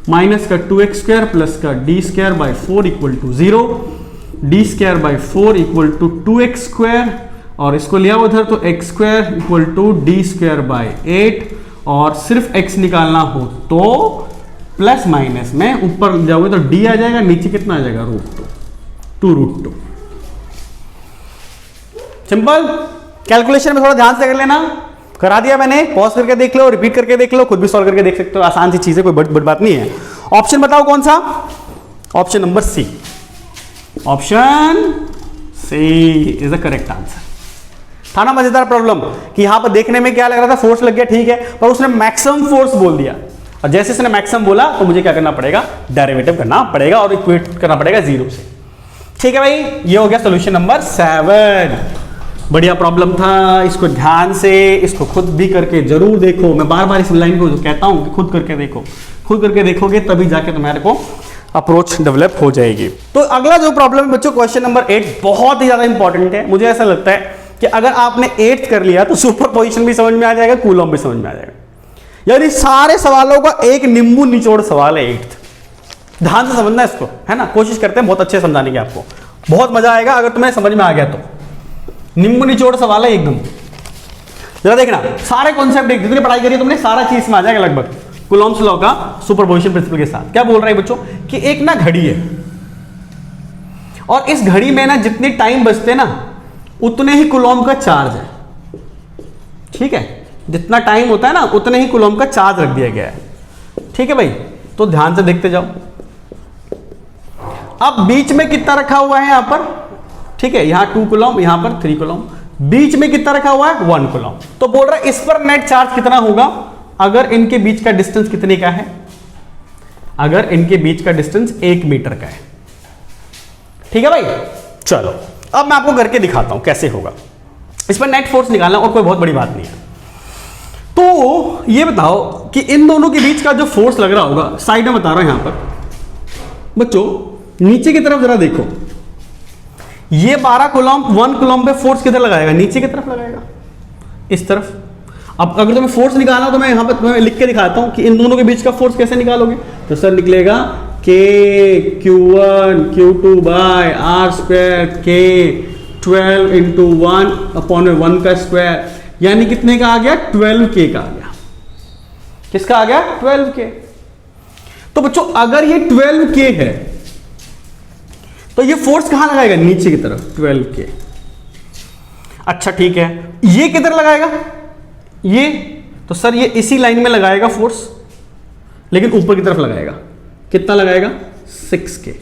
माइनस का 2x² प्लस का d²/4 equal to 0, d²/4 equal to 2x², और इसको लिया उधर तो x² इक्वल टू d²/8, और सिर्फ x निकालना हो तो प्लस माइनस में ऊपर जाओगे तो d आ जाएगा, नीचे कितना आ जाएगा √2। सिंपल। कैलकुलेशन में थोड़ा ध्यान से कर लेना, करा दिया मैंने, पॉज करके देख लो, रिपीट करके देख लो, खुद भी सॉल्व करके देख सकते हो, आसान सी चीज है, कोई बड़ी बात नहीं है। ऑप्शन बताओ कौन सा, option number C, option C is the correct answer. था ना मजेदार प्रॉब्लम कि यहां पर देखने में क्या लग रहा था, फोर्स लग गया, ठीक है, पर उसने मैक्सिमम फोर्स बोल दिया, और जैसे इसने मैक्सिमम बोला तो मुझे क्या करना पड़ेगा, डेरिवेटिव करना पड़ेगा और इक्वेट करना पड़ेगा 0 से। ठीक है भाई, ये हो गया सॉल्यूशन नंबर 7। बढ़िया प्रॉब्लम था, इसको ध्यान से, इसको खुद भी करके जरूर देखो। मैं बार बार इस लाइन को कहता हूं कि खुद करके देखो, खुद करके देखोगे तभी जाके तुम्हारे को अप्रोच डेवलप हो जाएगी। तो अगला जो प्रॉब्लम है बच्चों, क्वेश्चन नंबर 8 बहुत ही ज्यादा इंपॉर्टेंट है। मुझे ऐसा लगता है कि अगर आपने 8th कर लिया तो सुपरपोजिशन भी समझ में आ जाएगा, कूलॉम भी समझ में आ जाएगा। यानी सारे सवालों का एक नींबू निचोड़ सवाल है 8th। ध्यान से समझना इसको, है ना। कोशिश करते हैं बहुत अच्छे समझाने की, आपको बहुत मजा आएगा अगर तुम्हें समझ में आ गया तो। नींबू निचोड़ सवाल है एकदम। जरा देखना, सारे कॉन्सेप्ट जितनी पढ़ाई करी तुमने सारा चीज में आ जाएगा लगभग, कूलॉम्स लॉ का सुपरपोजिशन प्रिंसिपल के साथ। क्या बोल रहा है बच्चों कि एक ना घड़ी है, और इस घड़ी में ना जितने टाइम बचते ना उतने ही कूलॉम का चार्ज है। ठीक है, जितना टाइम होता है ना उतने ही कूलॉम का चार्ज रख दिया गया है। ठीक है भाई, तो ध्यान से देखते जाओ। अब बीच में कितना रखा हुआ है यहां पर, ठीक है, यहां 2 कूलॉम, यहां पर 3 कूलॉम, बीच में कितना रखा हुआ है 1 कूलॉम। तो बोल रहा है इस पर नेट चार्ज कितना होगा अगर इनके बीच का डिस्टेंस कितने का है, अगर इनके बीच का डिस्टेंस 1 मीटर का है। ठीक है भाई, चलो अब मैं आपको करके दिखाता हूं कैसे होगा। इस पर नेट फोर्स निकालना और कोई बहुत बड़ी बात नहीं है। तो ये बताओ कि इन दोनों के बीच का जो फोर्स लग रहा होगा, साइड में बता रहा हूं यहां पर बच्चों, नीचे की तरफ जरा देखो, ये 12 कूलॉम 1 कूलॉम पे फोर्स किधर लगाएगा, नीचे की तरफ लगाएगा, इस तरफ। अब अगर तुम्हें फोर्स निकालना हो तो मैं यहाँ पर तुम्हें लिख के दिखाता हूँ कि इन दोनों के बीच का फोर्स कैसे निकालोगे। तो सर निकलेगा के Q1 Q2 bye are square के 12 इंटू 1/1 का स्क्वायर, यानी कितने का आ गया 12K का आ गया। किसका आ गया 12K। तो बच्चों अगर ये 12K है तो ये फोर्स कहां लगाएगा, नीचे की तरफ 12K। अच्छा ठीक है, ये किधर लगाएगा, ये तो सर ये इसी लाइन में लगाएगा फोर्स, लेकिन ऊपर की तरफ लगाएगा। कितना लगाएगा 6K।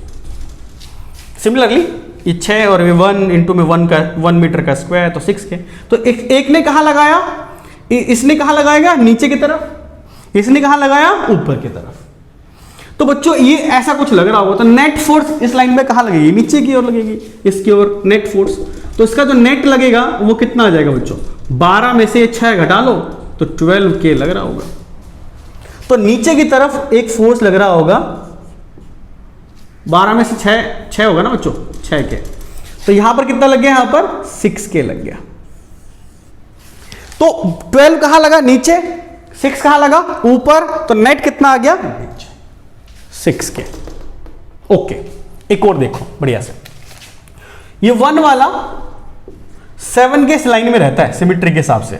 सिमिलरली ये 6 और 1 इंटू में 1 मीटर का स्क्वायर तो 6K। तो एक ने कहां लगाया, इसने कहां लगाएगा नीचे की तरफ, इसने कहां लगाया ऊपर की तरफ। तो बच्चों ये ऐसा कुछ लग रहा होगा, तो नेट फोर्स इस लाइन में कहां लगेगी, नीचे की ओर लगेगी, इसकी ओर नेट फोर्स। तो इसका जो नेट लगेगा वो कितना आ जाएगा बच्चों, 12 में से 6 घटा लो तो 12K लग रहा होगा। तो नीचे की तरफ एक फोर्स लग रहा होगा, 12 में से 6 होगा ना बच्चों 6K। तो यहां पर कितना लग गया, यहां पर 6K लग गया। तो 12 कहां लगा, नीचे, 6 कहां लगा, ऊपर। तो नेट कितना आ गया, नीचे 6K। ओके, एक और देखो बढ़िया से, ये 1 वाला 7 के लाइन में रहता है सिमेट्री के हिसाब से,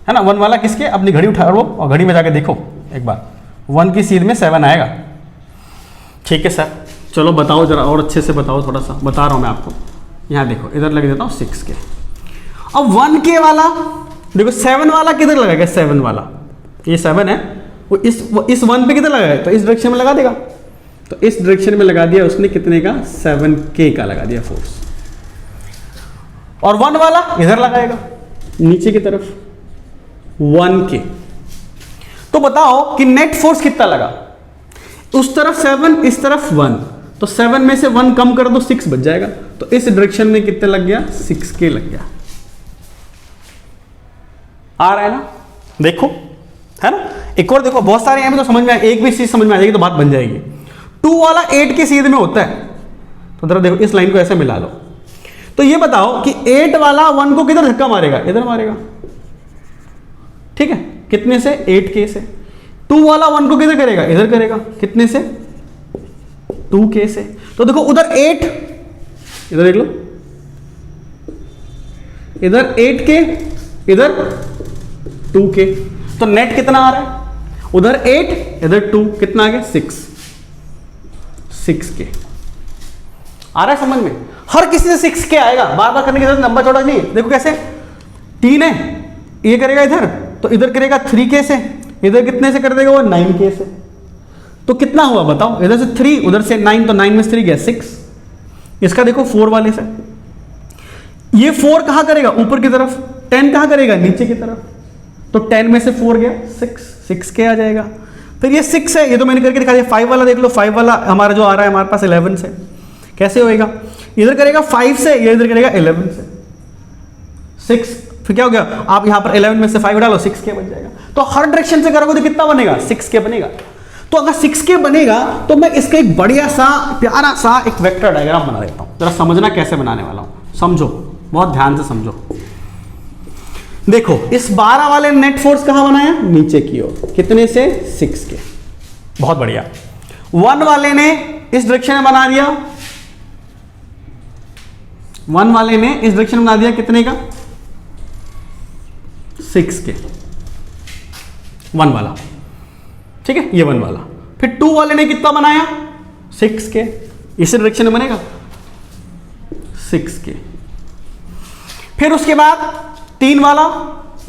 है ना। 1 वाला किसके, अपनी घड़ी उठा लो और घड़ी में जाके देखो एक बार, 1 की सीध में 7 आएगा। ठीक है सर, चलो बताओ जरा और अच्छे से बताओ, थोड़ा सा बता रहा हूं मैं आपको। यहां देखो इधर लग देता हूं 6K। अब 1K वाला देखो, 7 वाला किधर लगाएगा, 7 वाला ये 7 है, वो इस 1 पे किधर लगाएगा, तो इस डायरेक्शन में लगा देगा। तो इस डायरेक्शन में लगा दिया उसने, कितने का 7K का लगा दिया फोर्स। और 1 वाला इधर लगाएगा नीचे की तरफ 1K। तो बताओ कि नेट फोर्स कितना लगा, उस तरफ 7 इस तरफ 1, तो 7 में से 1 कम कर दो 6 बच जाएगा। तो इस डायरेक्शन में कितना लग गया, 6K लग गया। आ रहा है ना, देखो है ना। एक और देखो, बहुत सारे यहां पे तो समझ में आए, एक भी चीज समझ में आ जाएगी तो बात बन जाएगी। 2 वाला 8 के सीध में होता है, तो जरा देखो इस लाइन को ऐसे मिला लो। तो ये बताओ कि 8 वाला 1 को किधर धक्का मारेगा, इधर मारेगा। ठीक है, कितने से, 8K से। 2 वाला 1 को किधर करेगा, इधर करेगा, कितने से, 2K से। तो देखो उधर 8, इधर देख लो, इधर 8K, इधर 2K। तो नेट कितना आ रहा है, उधर 8 इधर 2, कितना आ गया 6K। आ रहा है समझ में। हर किसी से 6K आएगा, बार बार करने की जरूरत, लंबा चौड़ा नहीं। देखो कैसे, 3 है, ये करेगा इधर, तो इधर करेगा 3K से, इधर कितने से कर देगा वो 9K से। तो कितना हुआ बताओ, इधर से 3 उधर से 9, तो 9 में से 3 गया 6। इसका देखो 4 वाले से, ये 4 कहां करेगा, ऊपर की तरफ, 10 कहां करेगा, नीचे की तरफ। तो 10 में से 4 गया 6K आ जाएगा। फिर ये 6 है, ये तो मैंने करके दिखा दिया। 5 वाला देख लो, 5 वाला हमारा जो आ रहा है हमारे पास 11 से, कैसे होएगा, इधर करेगा 5 से, ये इधर करेगा 11 से, 6। फिर क्या हो गया, आप यहां पर 11 में से 5 डालो, 6K बन जाएगा। तो हर डायरेक्शन से करोगे तो कितना बनेगा, 6K बनेगा। तो अगर 6K बनेगा तो मैं इसका एक बढ़िया सा प्यारा सा एक वेक्टर डायग्राम बना देता हूं, जरा समझना कैसे बनाने वाला हूं, समझो, बहुत ध्यान से समझो। देखो इस 12 वाले नेट फोर्स कहां बनाया, नीचे की ओर, कितने से, 6K। बहुत बढ़िया। 1 वाले ने इस डायरेक्शन में बना दिया, 1 वाले ने इस डायरेक्शन में बना दिया, कितने का, 6K। 1 वाला, ठीक है, ये 1 वाला। फिर 2 वाले ने कितना बनाया, 6K, इसी डायरेक्शन में बनेगा 6K। फिर उसके बाद 3 वाला,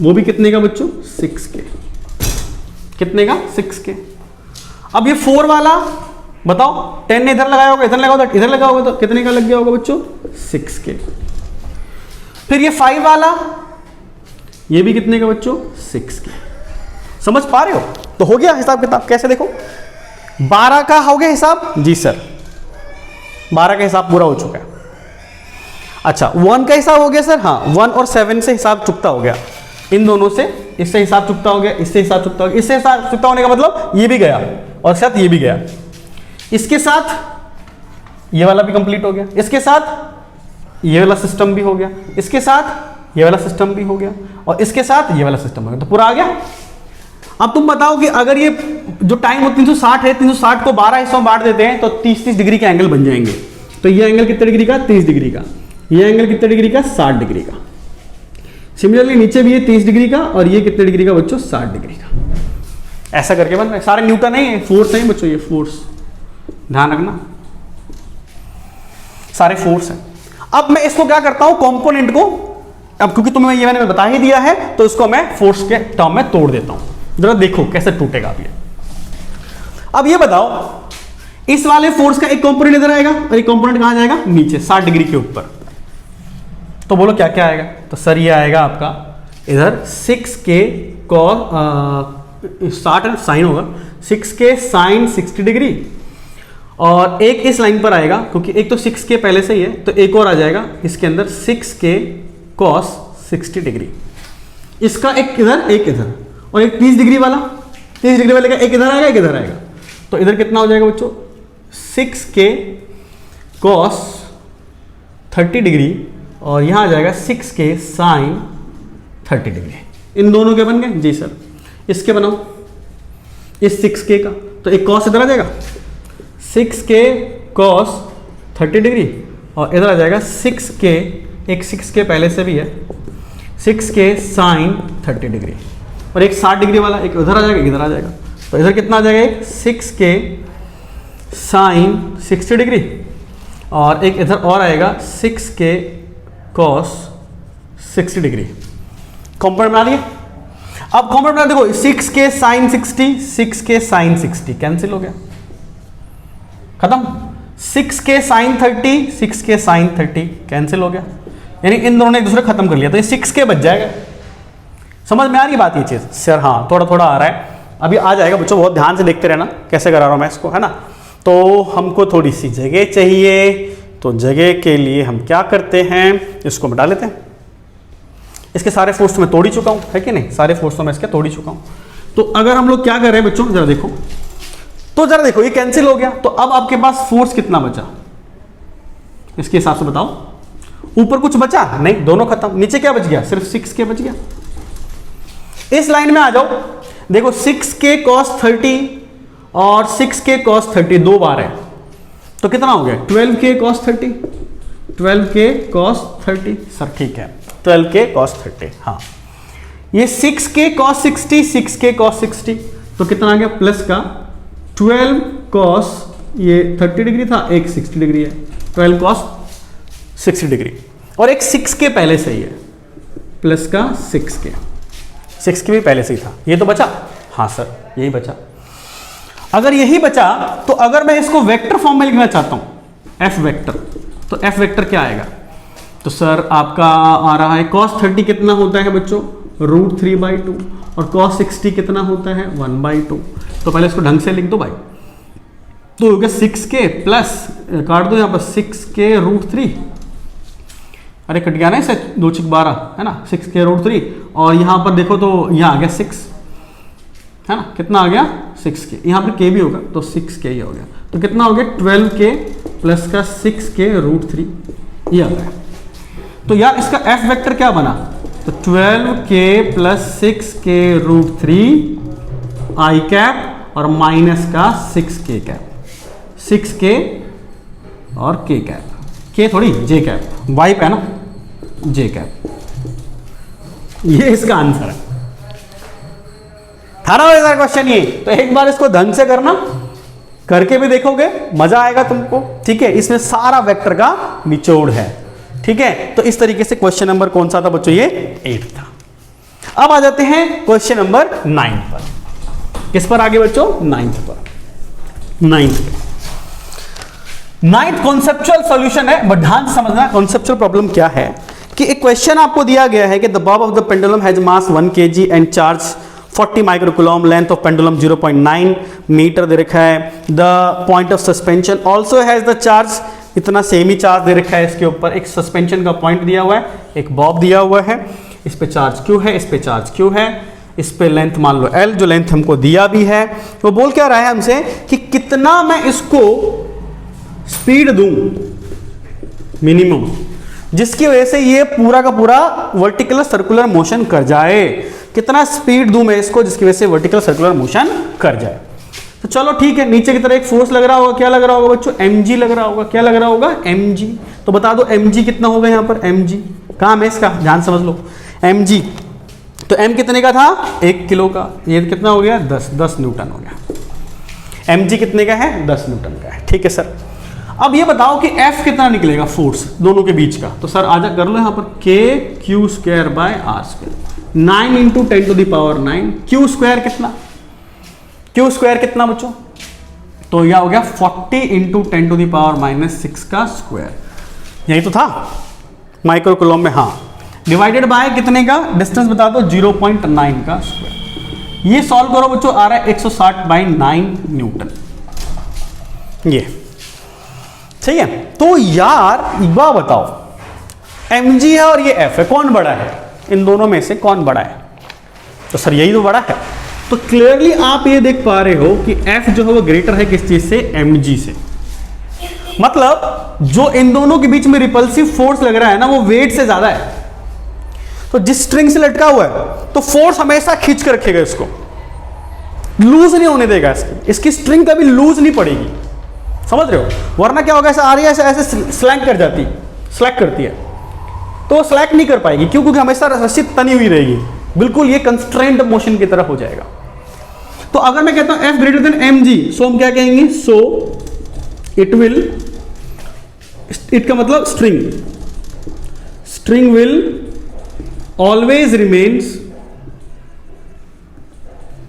वो भी कितने का बच्चों, 6K। कितने का, 6K। अब ये 4 वाला बताओ, 10 ने इधर लगाया होगा, इधर लगा होगा, इधर लगा होगा, तो कितने का लग गया होगा बच्चों, 6K। फिर ये 5 वाला, ये भी कितने का बच्चों, 6K। समझ पा रहे हो। तो हो गया हिसाब किताब, कैसे देखो, 12 का हो गया हिसाब, जी सर 12 का हिसाब पूरा हो चुका है। अच्छा 1 का हिसाब हो गया सर, हाँ 1 और 7 से हिसाब चुकता हो गया, इन दोनों से, इससे हिसाब चुकता हो गया, इससे हिसाब चुकता हो गया, इससे हिसाब चुकता होने का मतलब ये भी गया और साथ ये भी गया, इसके साथ ये वाला भी कंप्लीट हो गया, इसके साथ ये वाला सिस्टम भी हो गया, इसके साथ ये वाला सिस्टम भी हो गया। और इसके साथ ये वाला सिस्टम हो गया, तो पूरा आ गया। अब तुम बताओ कि अगर ये जो टाइम वो 360 है, 360 को 12 हिस्सों में बांट देते हैं तो 30-30 डिग्री के एंगल बन जाएंगे। तो ये एंगल कितने डिग्री का? 30 डिग्री का। ये एंगल कितने डिग्री का? 60 डिग्री का। सिमिलरली नीचे भी ये 30 डिग्री का और ये कितने डिग्री का बच्चों? 60 डिग्री का। ऐसा करके बन रहा है। सारे न्यूटन नहीं है, फोर्स नहीं बच्चों, ये फोर्स ध्यान रखना, सारे फोर्स है। अब मैं इसको क्या करता हूं, कंपोनेंट को, अब क्योंकि तुम्हें ये मैंने बता ही दिया है तो इसको मैं फोर्स के टर्म में तोड़ देता हूं। जरा देखो कैसे टूटेगा अब ये। अब ये बताओ, इस वाले फोर्स का एक कंपोनेंट इधर आएगा और एक कंपोनेंट कहां जाएगा? नीचे 60 डिग्री के ऊपर। तो बोलो क्या क्या आएगा? तो सर ये आएगा आपका इधर 6k cos 60 साइन होगा, 6k साइन 60 डिग्री, और एक इस लाइन पर आएगा क्योंकि एक तो 6k पहले से ही है, तो एक और आ जाएगा इसके अंदर 6k cos 60 डिग्री। इसका एक इधर एक इधर, और एक 30 डिग्री वाला, 30 डिग्री वाले का एक इधर आएगा एक इधर आएगा। तो इधर कितना हो जाएगा बच्चों? 6k cos 30 डिग्री, और यहां आ जाएगा 6k sin 30 डिग्री। इन दोनों के बन गए जी सर। इसके बनाओ, इस 6k का, तो एक cos इधर आ जाएगा 6k cos 30 डिग्री, और इधर आ जाएगा 6k, एक 6k पहले से भी है, 6k sin 30 डिग्री, और एक 60 डिग्री वाला एक उधर आ जाएगा इधर आ जाएगा। तो इधर कितना आ जाएगा? एक 6k sin 60 डिग्री, और एक इधर और आएगा 6k cos 60 डिग्री। कंपोनेंट बना दिए। अब कंपोनेंट बना, देखो 6k sin 60, 6k sin 60 cancel हो गया, खत्म। 6k sin 30, 6k sin 30 cancel हो गया, यानी इन दोनों ने एक दूसरे खत्म कर लिया, तो ये 6k बच जाएगा। समझ में आ रही बात ये चीज सर? हाँ, थोड़ा थोड़ा आ रहा है, अभी आ जाएगा बच्चों, बहुत ध्यान से देखते रहना कैसे करा रहा हूं मैं इसको, है ना। तो हमको थोड़ी सी जगह चाहिए, तो जगह के लिए हम क्या करते हैं, इसको मिटा लेते हैं। इसके सारे फोर्स तो मैं तोड़ ही चुका हूं, है कि नहीं? सारे फोर्स तो मैं इसके तोड़ ही चुका हूं। तो अगर हम लोग क्या कर रहे हैं बच्चों, जरा देखो, तो जरा देखो ये कैंसिल हो गया, तो अब आपके पास फोर्स कितना बचा इसके हिसाब से बताओ। ऊपर कुछ बचा नहीं, दोनों खत्म। नीचे क्या बच गया? सिर्फ 6k बच गया। इस लाइन में आ जाओ, देखो 6k cos 30 और 6k cos 30 दो बार है, तो कितना हो गया? 12k cos 30, 12k cos 30। Sir ठीक है, 12k cos 30। हाँ, ये 6k cos 60, 6k cos 60, तो कितना आ गया? प्लस का 12 cos, ये 30 डिग्री था, एक 60 डिग्री है, 12 cos 60 डिग्री, और एक 6k पहले से ही है, प्लस का 6k भी पहले से ही था। ये तो बचा? हाँ सर, यही बचा। अगर यही बचा, तो अगर मैं इसको वेक्टर फॉर्म में लिखना चाहता हूं, f वेक्टर, तो f वेक्टर क्या आएगा? तो सर आपका आ रहा है cos 30 कितना होता है बच्चों? √3/2, और cos 60 कितना होता है? 1/2। तो पहले इसको ढंग से लिख दो भाई, तो हो गया 6k प्लस, काट दो यहां पर 6k √3, अरे कट गया ना इसे, 2 6 12 है ना, 6k √3, और यहां पर देखो तो यहां आ गया 6, है ना, कितना आ गया? 6k, यहां पर k भी होगा तो 6k ही हो गया, तो कितना हो गया? 12k प्लस का 6k √3, ये आ गया। तो यार इसका f वेक्टर क्या बना? तो 12k प्लस 6k √3 आई कैप, और माइनस का 6k कैप, 6k और k कैप, k थोड़ी j कैप, वाइप है ना, j कैप। ये इसका आंसर है। था ना क्वेश्चन ये? तो एक बार इसको ढंग से करना, करके भी देखोगे मजा आएगा तुमको, ठीक है। इसमें सारा वेक्टर का निचोड़ है, ठीक है। तो इस तरीके से क्वेश्चन नंबर कौन सा था बच्चों? ये 8 था। अब आ जाते हैं क्वेश्चन नंबर 9 पर। किस पर आगे बच्चों? 9th पर। 9th कॉन्सेप्चुअल सॉल्यूशन है, बट ध्यान से समझना कॉन्सेप्चुअल प्रॉब्लम क्या है। कि एक क्वेश्चन आपको दिया गया है कि the bob of the pendulum has mass 1 kg and charge 40 microcoulomb, length of pendulum 0.9 metre दे रखा है। The point of suspension also has the charge, इतना सेम ही चार्ज दे रखा है इसके ऊपर, एक सस्पेंशन का पॉइंट दिया हुआ है, एक बॉब दिया हुआ है, इस पे चार्ज क्यू है, इस पे चार्ज क्यू है, इस पे लेंथ मान लो एल, जो लेंथ हमको दिया भी है। वो बोल क्या रहा है हमसे कि कितना मैं इसको स्पीड दूं मिनिमम, जिसकी वजह से ये पूरा का पूरा वर्टिकल सर्कुलर मोशन कर जाए। कितना स्पीड दूं मैं इसको जिसकी वजह से वर्टिकल सर्कुलर मोशन कर जाए। तो चलो ठीक है, नीचे की तरफ एक फोर्स लग रहा होगा, क्या लग रहा होगा बच्चों, mg लग रहा होगा। क्या लग रहा होगा, mg। तो बता दो mg कितना होगा यहाँ पर, mg काम है इसका, ध्यान समझ लो। mg तो m कितने का था, 1 किलो का, ये कितना हो गया, 10 न्यूटन हो गया। mg कितने का है, 10 न्यूटन का है। ठीक है सर, अब ये बताओ कि F कितना निकलेगा फोर्स दोनों के बीच का। तो सर आजा कर लो यहाँ पर k² r², 9 into 10 to the power 9, q square कितना, q स्क्वायर कितना बच्चों, तो यह हो गया 40 इंटू 10 टू द पावर -6 का स्क्वायर। यही तो था माइक्रो कूलम में, हाँ। डिवाइडेड बाय कितने का, डिस्टेंस बता दो, 0.9 का स्क्वायर। ये सॉल्व करो बच्चों, आ रहा है 160/9 न्यूटन। ये सही है। तो यार एक बात बताओ, mg है और ये f है, कौन बड़ा है इन दोनों में से, कौन बड़ा है, तो सर यही तो बड़ा है। तो क्लियरली आप ये देख पा रहे हो कि f जो है वो ग्रेटर है किस चीज से, mg से। मतलब जो इन दोनों के बीच में रिपल्सिव फोर्स लग रहा है ना, वो वेट से ज्यादा है। तो जिस स्ट्रिंग से लटका हुआ है तो फोर्स हमेशा खींच कर रखेगा, इसको लूज नहीं होने देगा, इसकी स्ट्रिंग कभी लूज नहीं पड़ेगी, समझ रहे हो। वरना क्या होगा, ऐसा आ रही है, ऐसे स्लैग कर जाती है, स्लैग करती है, तो स्लैग नहीं कर पाएगी। क्यों, क्योंकि हमेशा रस्सी तनी हुई रहेगी, बिल्कुल ये कंस्ट्रेंट मोशन की तरह हो जाएगा। तो अगर मैं कहता हूं f ग्रेटर देन mg, सो हम क्या कहेंगे, सो इट का मतलब string will always remains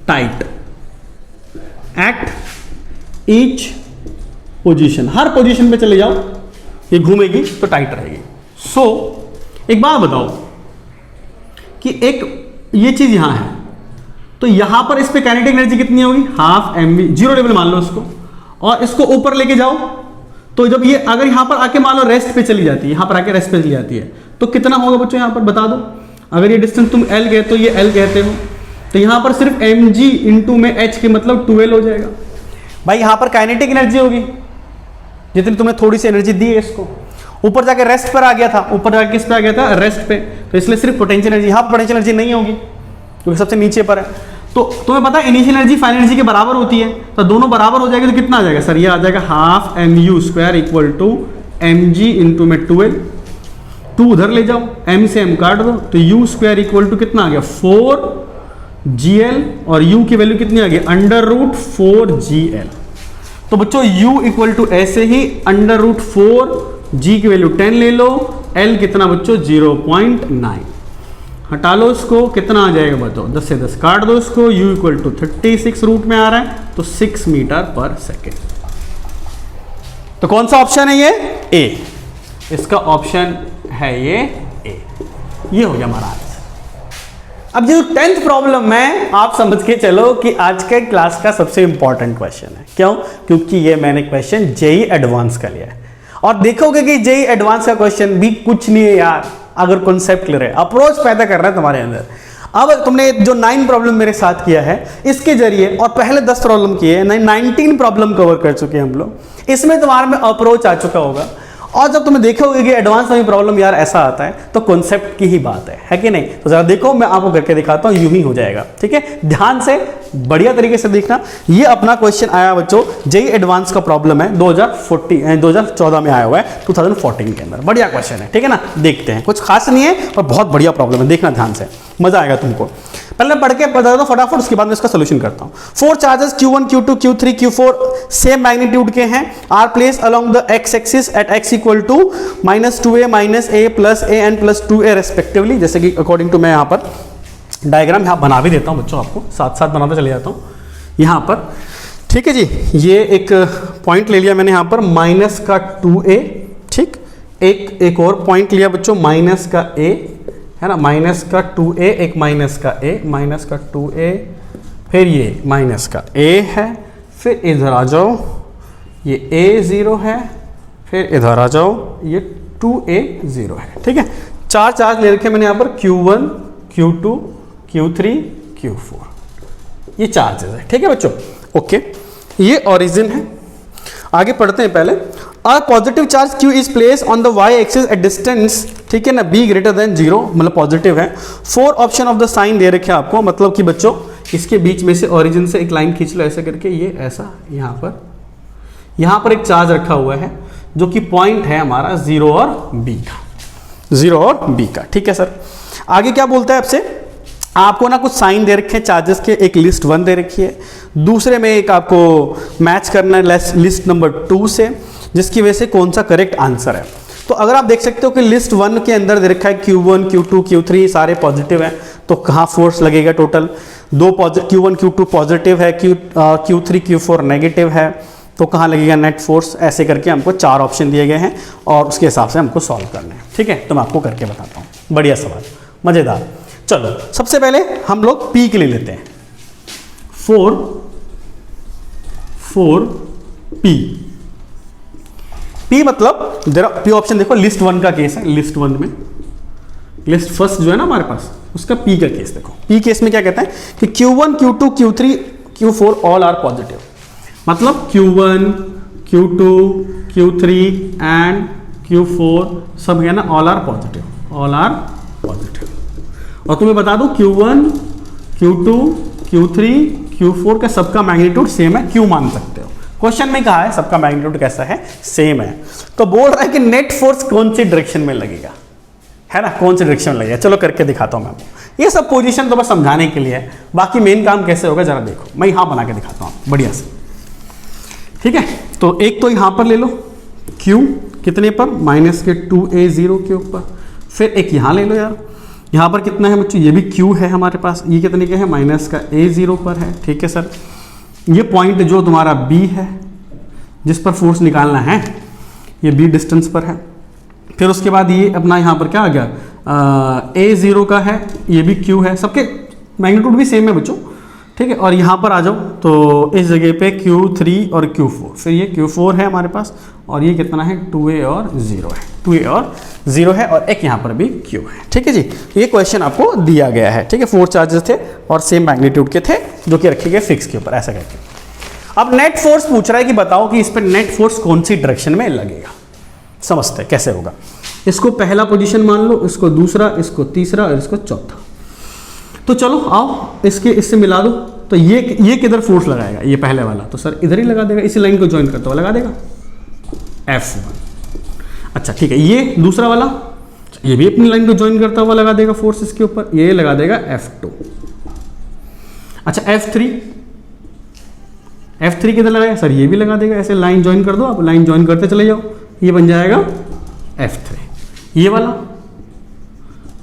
tight at each position. Her position पे चले जाओ ये घूमेगी तो टाइट रहेगी। सो एक बात बताओ कि एक ये चीज यहां है, तो यहां पर इस पे काइनेटिक एनर्जी कितनी होगी, हाफ mv, जीरो लेवल मान लो इसको, और इसको ऊपर लेके जाओ, तो जब ये अगर यहां पर आके मान लो रेस्ट पे चली जाती है, यहां पर आके रेस्ट पे चली जाती है, तो कितना होगा बच्चों, यहां पर बता दो। अगर ये डिस्टेंस तुम l कहते हो, ये l कहते हो, तो यहां पर सिर्फ mg इंटू में h के मतलब 12 हो जाएगा। भाई यहां पर काइनेटिक एनर्जी होगी जितनी तुमने थोड़ी सी एनर्जी दी है इसको, ऊपर जाके रेस्ट पर आ गया था, ऊपर जाके किस पे आ गया था, रेस्ट पे, तो इसलिए सिर्फ पोटेंशियल एनर्जी, यहां पोटेंशियल एनर्जी नहीं होगी क्योंकि सबसे नीचे पर है। तो तुम्हें पता है इनिशियल एनर्जी फाइनल एनर्जी के बराबर होती है, तो दोनों बराबर हो जाएगा तो कितना आ जाएगा सर, ये आ जाएगा half mu² equal to mg into में 12, 2 उधर ले जाओ, m से m काट दो, तो u² इक्वल टू कितना आ गया 4gl, और u की वैल्यू कितनी आ गई √4gl। तो बच्चों u इक्वल टू ऐसे ही √4, g की वैल्यू 10 ले लो, l कितना बच्चों 0.9, हटा लो इसको, कितना आ जाएगा बताओ, 10 से 10 काट दो इसको, u इक्वल टू 36 रूट में आ रहा है, तो 6 मीटर पर सेकेंड। तो कौन सा ऑप्शन है ये, ए, इसका ऑप्शन है ये ए। ये हो गया हमारा आंसर। अब जो 10th प्रॉब्लम है, आप समझ के चलो कि आज के क्लास का सबसे इंपॉर्टेंट क्वेश्चन है। क्यों, क्योंकि ये मैंने क्वेश्चन जेई एडवांस का लिया है, और देखोगे कि जेई एडवांस का क्वेश्चन भी कुछ नहीं है यार, अगर कॉन्सेप्ट क्लियर है, अप्रोच पैदा कर रहा है तुम्हारे अंदर। अब तुमने जो 9 प्रॉब्लम मेरे साथ किया है, इसके जरिए, और पहले 10 प्रॉब्लम किए, 19 प्रॉब्लम कवर कर चुके हैं हम लोग, इसमें तुम्हारे में अप्रोच आ चुका होगा। और जब तुम्हें देखोगे कि एडवांस में प्रॉब्लम यार ऐसा आता है, तो कॉन्सेप्ट की ही बात है कि नहीं। तो जरा देखो, मैं आपको करके दिखाता हूं, यूं ही हो जाएगा, ठीक है। ध्यान से बढ़िया तरीके से देखना। ये अपना क्वेश्चन आया बच्चों, जेई एडवांस का प्रॉब्लम है, 2014 में आया हुआ है, 2014 के अंदर। बढ़िया क्वेश्चन है, ठीक है ना। देखते हैं, कुछ खास नहीं है पर बहुत बढ़िया प्रॉब्लम है, देखना ध्यान से, मजा आएगा तुमको। पहले पढ़ के बता दो फटाफट, उसके बाद मैं इसका सोल्यूशन करता हूं। 4 charges Q1, Q2, Q3, Q4 same magnitude के हैं, are placed along the x axis at x equal to -2a -a plus an plus 2a respectively. जैसे कि अकॉर्डिंग टू, मैं यहाँ पर डायग्राम यहाँ बना भी देता हूँ बच्चों, आपको साथ साथ बनाते चले जाता हूँ यहाँ पर, ठीक है जी। ये एक पॉइंट ले लिया मैंने यहाँ पर -2a, ठीक। एक और पॉइंट लिया बच्चों -a, है ना, -2a, एक -2a, फिर ये -a है, फिर इधर आ जाओ, ये a0 है, फिर इधर आ जाओ, ये 2a0 है, ठीक है। 4 चार्ज ले रखे मैंने यहाँ पर, Q1, Q2, Q3, Q4, ये चार्जेस है, ठीक है बच्चों। ओके, ये ओरिजिन है। आगे पढ़ते हैं पहले। A positive charge q is place on the y axis at distance, ठीक है ना, b ग्रेटर देन 0, मतलब पॉजिटिव है। 4 ऑप्शन ऑफ द साइन दे रखे आपको, मतलब कि बच्चों इसके बीच में से ओरिजिन से एक लाइन खींच लो ऐसे करके, ये ऐसा, यहाँ पर एक चार्ज रखा हुआ है जो कि पॉइंट है हमारा 0 और b का, 0 और b का, ठीक है सर। आगे क्या बोलता है आपसे, आपको ना कुछ साइन दे रखे हैं चार्जेस के, एक लिस्ट 1 दे रखी है, दूसरे में एक आपको मैच करना है लिस्ट नंबर 2 से, जिसकी वजह से कौन सा करेक्ट आंसर है। तो अगर आप देख सकते हो कि लिस्ट 1 के अंदर दे रखा है Q1 Q2 Q3 सारे पॉजिटिव हैं, तो कहाँ फोर्स लगेगा टोटल, Q1 Q2 पॉजिटिव है, Q3 Q4 नेगेटिव है, तो कहाँ लगेगा नेट फोर्स। ऐसे करके हमको 4 ऑप्शन दिए गए हैं और उसके हिसाब से हमको सॉल्व करना है, ठीक है। तो मैं आपको करके बताता हूँ, बढ़िया सवाल, मज़ेदार। चलो सबसे पहले हम लोग P के लिए लेते हैं, 4P। P मतलब P ऑप्शन देखो, लिस्ट 1 का केस है, लिस्ट 1 में लिस्ट फर्स्ट जो है ना हमारे पास, उसका P का केस देखो। P केस में क्या कहता है कि Q1 Q2 Q3 Q4 all are positive, मतलब Q1 Q2 Q3 and Q4 सब है ना all are positive, all are positive. और तुम्हें बता दूं Q1 Q2 Q3 Q4 का सबका मैग्नीट्यूड सेम है, क्यों मान सकते हो, क्वेश्चन में कहा है सबका मैग्नीट्यूड कैसा है, सेम है। तो बोल रहा है कि नेट फोर्स कौन सी डायरेक्शन में लगेगा, है ना, कौन सी डायरेक्शन में लगेगा। चलो करके दिखाता हूं मैं आपको, ये सब पोजीशन तो बस समझाने के लिए है, बाकी मेन काम कैसे होगा जरा देखो, मैं यहां बना के दिखाता हूं बढ़िया से, ठीक है। तो एक तो यहां पर ले लो Q कितने पर, माइनस के 2a0 के ऊपर, फिर एक यहां ले लो यार, यहाँ पर कितना है बच्चों, ये भी Q है हमारे पास, ये कितने के है, माइनस का a0 पर है, ठीक है सर। ये पॉइंट जो तुम्हारा B है जिस पर फोर्स निकालना है, ये B डिस्टेंस पर है। फिर उसके बाद ये अपना यहाँ पर क्या आ गया, a0 का है, ये भी Q है, सबके मैग्नीट्यूड भी सेम है बच्चों, ठीक है। और यहाँ पर आ जाओ तो इस जगह पे Q3 और Q4, फिर ये Q4 है हमारे पास, और ये कितना है 2a और 0 है, 2a और 0 है, और एक यहाँ पर भी Q है, ठीक है जी। ये क्वेश्चन आपको दिया गया है, ठीक है। 4 चार्जेस थे और सेम मैग्नीट्यूड के थे जो कि रखे गए फिक्स के ऊपर, ऐसा करके। अब नेट फोर्स पूछ रहा है कि बताओ कि इस पर नेट फोर्स कौन सी डायरेक्शन में लगेगा, समझते हैं कैसे होगा। इसको पहला पोजीशन मान लो, इसको दूसरा, इसको तीसरा और इसको चौथा। तो चलो आओ इससे मिला दो, तो ये किधर फोर्स लगाएगा, ये पहले वाला, तो सर इधर ही लगा देगा, इसी लाइन को ज्वाइन करता हुआ लगा देगा F1। अच्छा ठीक है, ये दूसरा वाला, ये भी अपनी लाइन को ज्वाइन करता हुआ लगा देगा फोर्स इसके ऊपर, ये लगा देगा F2। अच्छा F3 किधर लगाएगा, सर ये भी लगा देगा, ऐसे लाइन ज्वाइन कर दो आप, लाइन ज्वाइन करते चले जाओ, ये बन जाएगा F3। ये वाला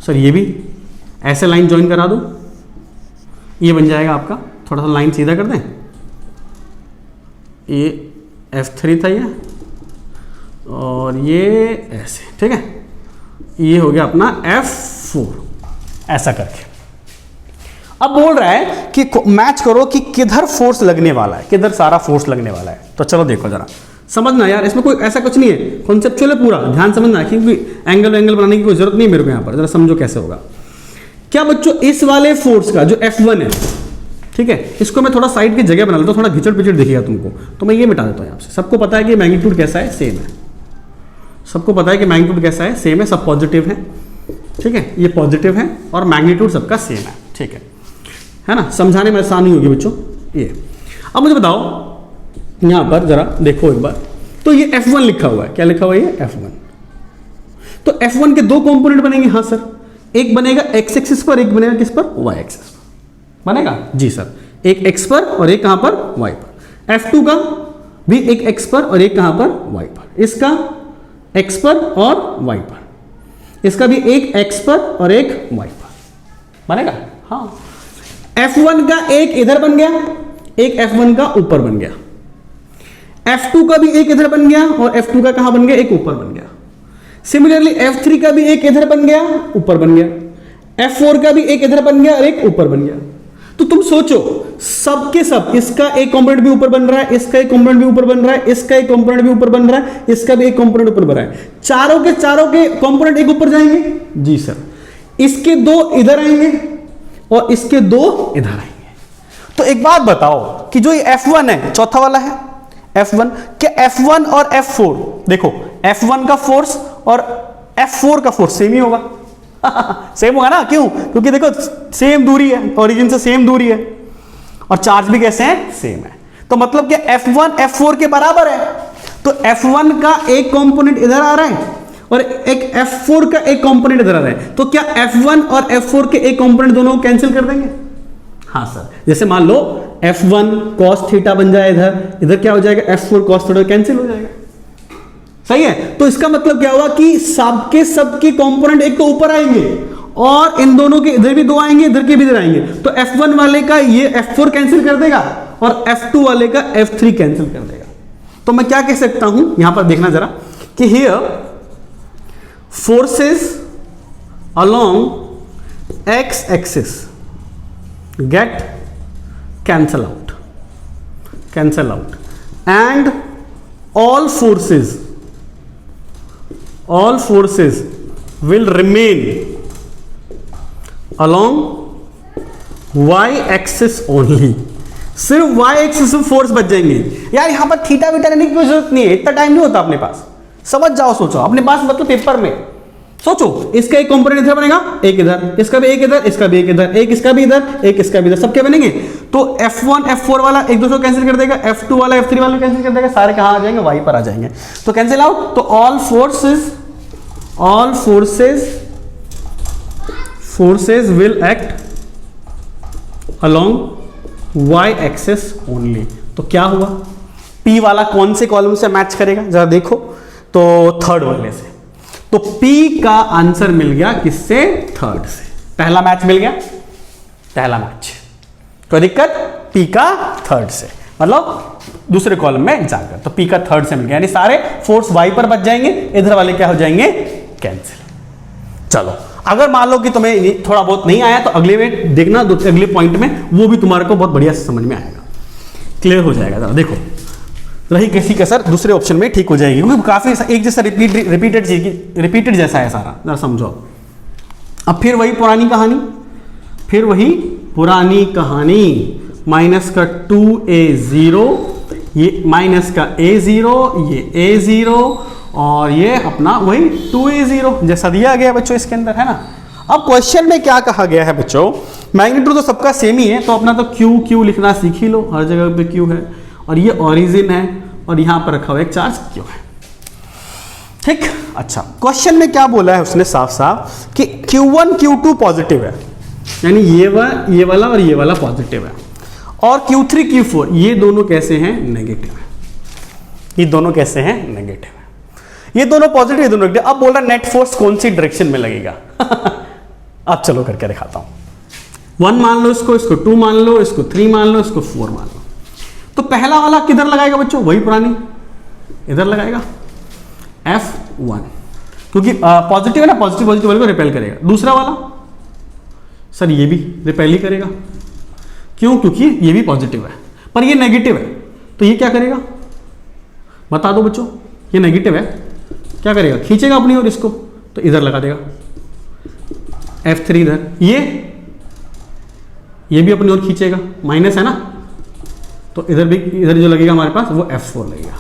सर ये भी ऐसे लाइन ज्वाइन करा दो, ये बन जाएगा आपका, थोड़ा सा लाइन सीधा कर दें, ये F3 था ये, और ये ऐसे, ठीक है, ये हो गया अपना F4, ऐसा करके। अब बोल रहा है कि मैच करो कि किधर फोर्स लगने वाला है, किधर सारा फोर्स लगने वाला है। तो चलो देखो जरा, समझना यार, इसमें कोई ऐसा कुछ नहीं है, कॉन्सेप्चुअल है पूरा, ध्यान समझना, क्योंकि एंगल बनाने की कोई जरूरत नहीं है मेरे को, यहाँ पर जरा समझो कैसे होगा। क्या बच्चों, इस वाले फोर्स का जो F1 है, ठीक है, इसको मैं थोड़ा साइड की जगह बना लेता हूँ, थोड़ा घिचड़ पिचड़ दिखेगा तुमको, तो मैं ये मिटा देता हूँ यहाँ से। सबको पता है कि मैग्नीट्यूड कैसा है, सेम है, सबको पता है कि मैग्नीट्यूड कैसा है, सेम है, सब पॉजिटिव है, ठीक है, ये पॉजिटिव है और मैग्नीट्यूड सबका सेम है, ठीक है ना, समझाने में आसानी होगी बच्चों ये। अब मुझे बताओ यहाँ पर जरा देखो एक बार, तो ये F1 लिखा हुआ है, क्या लिखा हुआ है ये F1। तो F1 के दो कंपोनेंट बनेंगे, हाँ सर, एक बनेगा x एक्सिस पर, एक बनेगा किस पर, y एक्सिस पर बनेगा, जी सर, एक x पर और एक कहां पर, y पर। F2 का भी एक x पर और एक कहां पर, y पर। इसका x पर और y पर, इसका भी एक x पर और एक y पर बनेगा, हाँ। F1 का एक इधर बन गया, एक F1 का ऊपर बन गया, F2 का भी एक इधर बन गया और F2 का कहां बन गया, एक ऊपर बन गया। सिमिलरली F3 का भी एक इधर बन गया, ऊपर बन गया, F4 का भी एक इधर बन गया और एक ऊपर बन गया। तो तुम सोचो, सबके सब, इसका एक कंपोनेंट भी ऊपर बन रहा है, इसका एक कंपोनेंट भी ऊपर बन रहा है, इसका एक कंपोनेंट भी ऊपर बन रहा है, इसका भी एक कंपोनेंट ऊपर बन रहा है, चारों के कंपोनेंट एक ऊपर जाएंगे, जी सर। इसके दो इधर आएंगे और इसके दो इधर आएंगे। तो एक बात बताओ कि जो ये F1 है, चौथा वाला है, F1 क्या F1 और F4 देखो F1 का फोर्स और F4 का फोर्स सेम ही होगा सेम होगा ना, क्यों? क्योंकि देखो सेम दूरी है, ओरिजिन से सेम दूरी है और चार्ज भी कैसे हैं? सेम है। तो मतलब कि F1 F4 के बराबर है। तो F1 का एक कंपोनेंट इधर आ रहा है और एक F4 का एक कंपोनेंट इधर आ रहा है, तो क्या F1 और F4 के एक कंपोनेंट दोनों को कैंसिल कर देंगे? हाँ सर। जैसे मान लो F1 cos थीटा बन जाए, इधर इधर क्या हो जाएगा? F4 cos थीटा कैंसिल हो जाएगा। सही है। तो इसका मतलब क्या हुआ कि सबके कंपोनेंट एक तो ऊपर आएंगे और इन दोनों के इधर भी दो आएंगे, इधर के भी इधर आएंगे। तो F1 वाले का ये F4 कैंसिल कर देगा और F2 वाले का F3 कैंसिल कर देगा। तो मैं क्या कह सकता हूं, यहां पर देखना जरा कि here forces along x axis get cancel out and all forces will remain along y axis only। सिर्फ y एक्सिस में फोर्स बच जाएंगे। यार यहां पर थीटा बीटा लेने की कोई जरूरत नहीं है, इतना टाइम नहीं होता अपने पास। समझ जाओ, सोचो अपने पास, मतलब पेपर में सोचो, इसका एक कंपोनेंट इधर बनेगा, एक इधर, इसका भी एक इधर, इसका भी एक इधर, एक इसका भी इधर, एक इसका भी इधर, सबके बनेंगे। तो F1 F4 वाला एक दूसरे को कैंसिल कर देगा, F2 वाला F3 वाला कैंसिल कर देगा, सारे कहां आ जाएंगे? y पर आ जाएंगे। तो कैंसिल आउट। तो all forces will act along y axis only। तो क्या हुआ? P वाला कौन से कॉलम से मैच करेगा जरा देखो, तो थर्ड वाले से। तो P का आंसर मिल गया किससे? थर्ड से। पहला मैच मिल गया, पहला मैच, कोई दिक्कत? P का थर्ड से, मतलब दूसरे कॉलम में जाकर। तो P का थर्ड से मिल गया, यानी सारे फोर्स y पर बच जाएंगे, इधर वाले क्या हो जाएंगे? कैंसिल। चलो, अगर मान लो कि तुम्हें थोड़ा बहुत नहीं आया तो अगले में देखना, अगले पॉइंट में वो भी तुम्हारे को बहुत बढ़िया से समझ में आएगा, क्लियर हो जाएगा। जरा देखो, रही किसी का सर दूसरे ऑप्शन में ठीक हो जाएगी, क्योंकि काफी एक जैसा रिपीटेड जैसा है सारा। जरा समझो। अब फिर वही पुरानी कहानी, माइनस का 2a0, ये माइनस का a0, ये a0 और ये अपना वही 2a0 जैसा दिया गया बच्चों इसके अंदर, है ना। अब क्वेश्चन में क्या कहा गया है बच्चों? मैग्नीट्यूड तो सबका सेम ही है, तो अपना तो Q लिखना सीख ही लो, हर जगह पे Q है और ये ओरिजिन है और यहां पर रखा हुआ एक चार्ज Q है, ठीक। अच्छा, क्वेश्चन में क्या बोला है उसने साफ साफ कि Q1 Q2 पॉजिटिव है, यानी ये वाला और ये वाला पॉजिटिव है, और Q3 Q4 ये दोनों कैसे हैं? नेगेटिव है। ये दोनों कैसे हैं? नेगेटिव है। ये दोनों पॉजिटिव, ये दोनों नेगेटिव। अब बोल रहा नेट फोर्स कौन सी डायरेक्शन में लगेगा अब चलो करके दिखाता हूं। 1 मान लो इसको 2 मान लो, इसको 3 मान लो, इसको 4 मान लो। तो पहला वाला किधर लगाएगा बच्चों? वही पुरानी, इधर लगाएगा F1, क्योंकि पॉजिटिव है ना, पॉजिटिव वाले को रिपेल करेगा। दूसरा वाला सर ये भी रिपेल ही करेगा, क्यों? क्योंकि ये भी पॉजिटिव है पर ये नेगेटिव है, तो ये क्या करेगा? बता दो बच्चों, ये नेगेटिव है, क्या करेगा? खींचेगा अपनी ओर इसको, तो इधर लगा देगा F3 इधर, ये भी अपनी ओर खींचेगा, माइनस है ना, तो इधर भी, इधर जो लगेगा हमारे पास वो F4 लगेगा,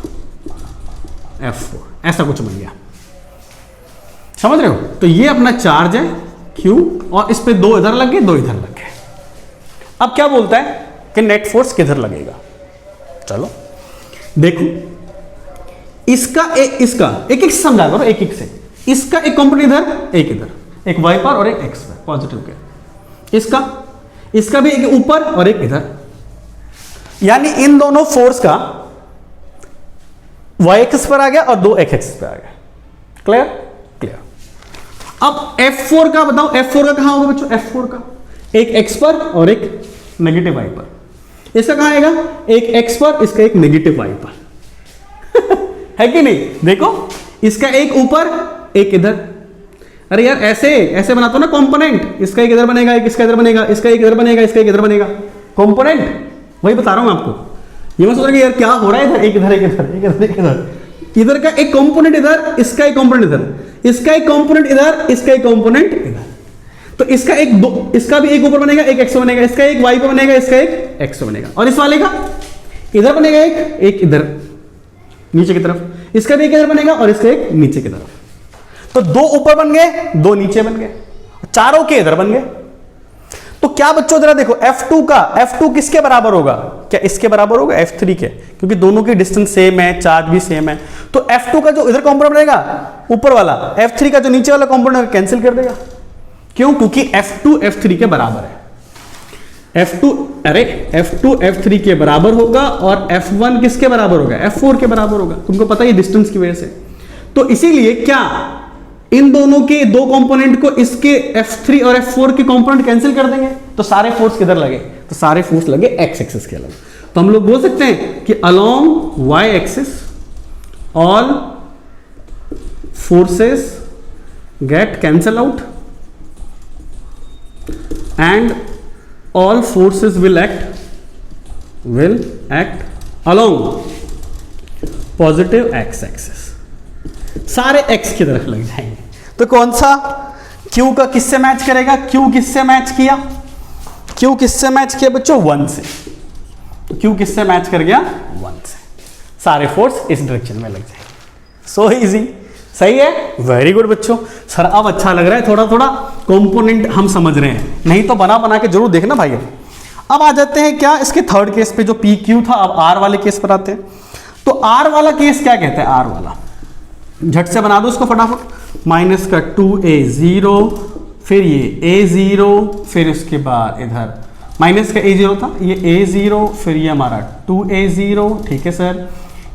F4 ऐसा कुछ बन गया, समझ रहे हो? तो ये अपना चार्ज है Q और इस पे 2 इधर लग गए, 2 इधर लग गए। अब क्या बोलता है कि नेट फोर्स किधर लगेगा? चलो देखो, इसका एक समझा करो, एक से इसका एक कंपोनेंट इधर, एक इधर, एक y पर और एक x पर पॉजिटिव के, इसका भी एक ऊपर और एक इधर, यानी इन दोनों फोर्स का y एक्सिस पर आ गया और 2 x एक्सिस पर आ गया। क्लियर? अब F4 का बताओ, F4 का कहां होगा बच्चों? F4 का एक x पर और एक नेगेटिव y पर। इसका कहां आएगा? एक x पर, इसका एक नेगेटिव y पर है कि नहीं? देखो, इसका एक ऊपर, एक इधर। अरे यार ऐसे बनाता हूं ना कंपोनेंट, इसका एक इधर बनेगा, एक इसका इधर बनेगा, इसका एक इधर बनेगा, इसका एक इधर बनेगा, कंपोनेंट वही बता रहा हूं मैं आपको। ये मत सोच रहे यार क्या हो रहा है, इधर एक इधर, एक इधर, एक इधर, एक इधर, इधर का एक कंपोनेंट इधर, इसका एक कंपोनेंट इधर, इसका एक कंपोनेंट इधर, इसका एक कंपोनेंट इधर। तो इसका इसका भी एक ऊपर बनेगा, एक x बनेगा, इसका एक y पे बनेगा, इसका एक x बनेगा, और इस वाले का इधर बनेगा एक इधर, नीचे की तरफ, इसका भी एक इधर बनेगा और इसका एक नीचे की तरफ। तो दो ऊपर बन गए, दो नीचे बन गए, चारों के इधर बन गए। तो क्या बच्चों जरा देखो F2 का, F2 किसके बराबर होगा, क्या इसके बराबर होगा F3 के, क्योंकि दोनों की डिस्टेंस सेम है, चार्ज भी सेम है। तो F2 का जो इधर कंपोनेंट रहेगा ऊपर वाला, F3 का जो नीचे वाला कंपोनेंट कैंसिल कर देगा। क्यों? क्योंकि F2 F3 के बराबर है। F2 F3 के बराबर होगा और F1 किसके बराबर होगा, F4 के बराबर होगा। तुमको पता है डिस्टेंस की वजह से। तो इसीलिए क्या इन दोनों के दो कंपोनेंट को इसके F3 और F4 के कंपोनेंट कैंसिल कर देंगे, तो सारे फोर्स किधर लगे, तो सारे फोर्स लगे एक्स एक्सिस के अलग। तो हम लोग बोल सकते हैं कि along y axis all forces get cancel out and all forces will act along positive x axis, सारे x की तरफ लग जाएंगे। तो कौन सा q का किससे मैच करेगा, q किससे मैच किया, q किससे मैच किया बच्चों, 1 से। तो q किससे मैच कर गया, 1 से। सारे फोर्स इस डायरेक्शन में लग जाएंगे। सो इजी, सही है, वेरी गुड बच्चों। सर अब अच्छा लग रहा है, थोड़ा थोड़ा कंपोनेंट हम समझ रहे हैं, नहीं तो बना बना के जरूर देखना भाई। अब आ जाते हैं क्या इसके थर्ड केस पे, जो पी क्यू था। अब आर वाले केस पर आते हैं। तो आर वाला केस क्या कहते हैं, आर वाला झट से बना दो इसको फटाफट। माइनस का 2a0, फिर ये a0, फिर उसके बाद इधर माइनस का a0 था, ये a0, फिर ये हमारा 2a0, ठीक है सर।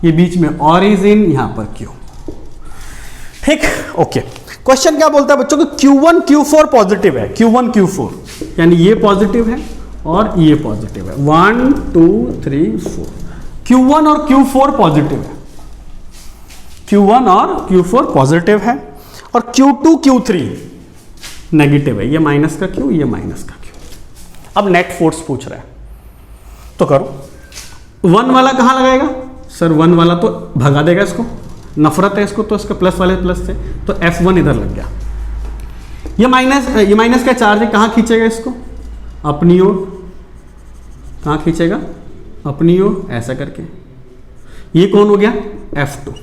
ये बीच में ओरिजिन, यहां पर q, ठीक, ओके। क्वेश्चन क्या बोलता है बच्चों को, Q1 Q4 पॉजिटिव है, Q1 Q4 यानी ये पॉजिटिव है और ये पॉजिटिव है, 1 2 3 4। Q1 और Q4 पॉजिटिव है, Q1 और Q4 पॉजिटिव है, और Q2 Q3 नेगेटिव है, ये माइनस का Q, ये माइनस का Q। अब नेट फोर्स पूछ रहा है, तो करो। 1 वाला कहां लगाएगा सर, 1 वाला तो भगा देगा इसको, नफरत है इसको, तो इसके प्लस वाले प्लस से, तो F1 इधर लग गया। ये माइनस का चार्ज है, कहाँ खींचेगा इसको, अपनी ओर। कहाँ खींचेगा, अपनी ओर, ऐसा करके। ये कौन हो गया, F2।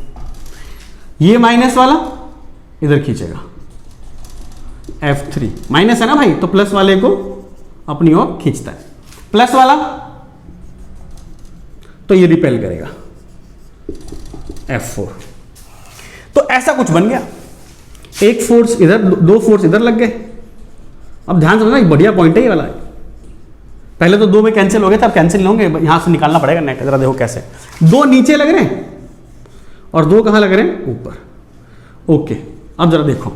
ये माइनस वाला इधर खींचेगा, F3। माइनस है ना भाई, तो प्लस वाले को अपनी ओर खींचता है, प्लस वाला तो ये रिपेल करेगा, F4। तो ऐसा कुछ बन गया, एक फोर्स इधर, दो फोर्स इधर लग गए। अब ध्यान समझना, एक बढ़िया पॉइंट है ये वाला। पहले तो दो में कैंसिल हो गए थे, अब कैंसिल नहीं होंगे, यहां से निकालना पड़ेगा नेट। जरा देखो कैसे, दो नीचे लग रहे हैं और दो कहां लग रहे हैं, ऊपर। ओके, अब जरा देखो,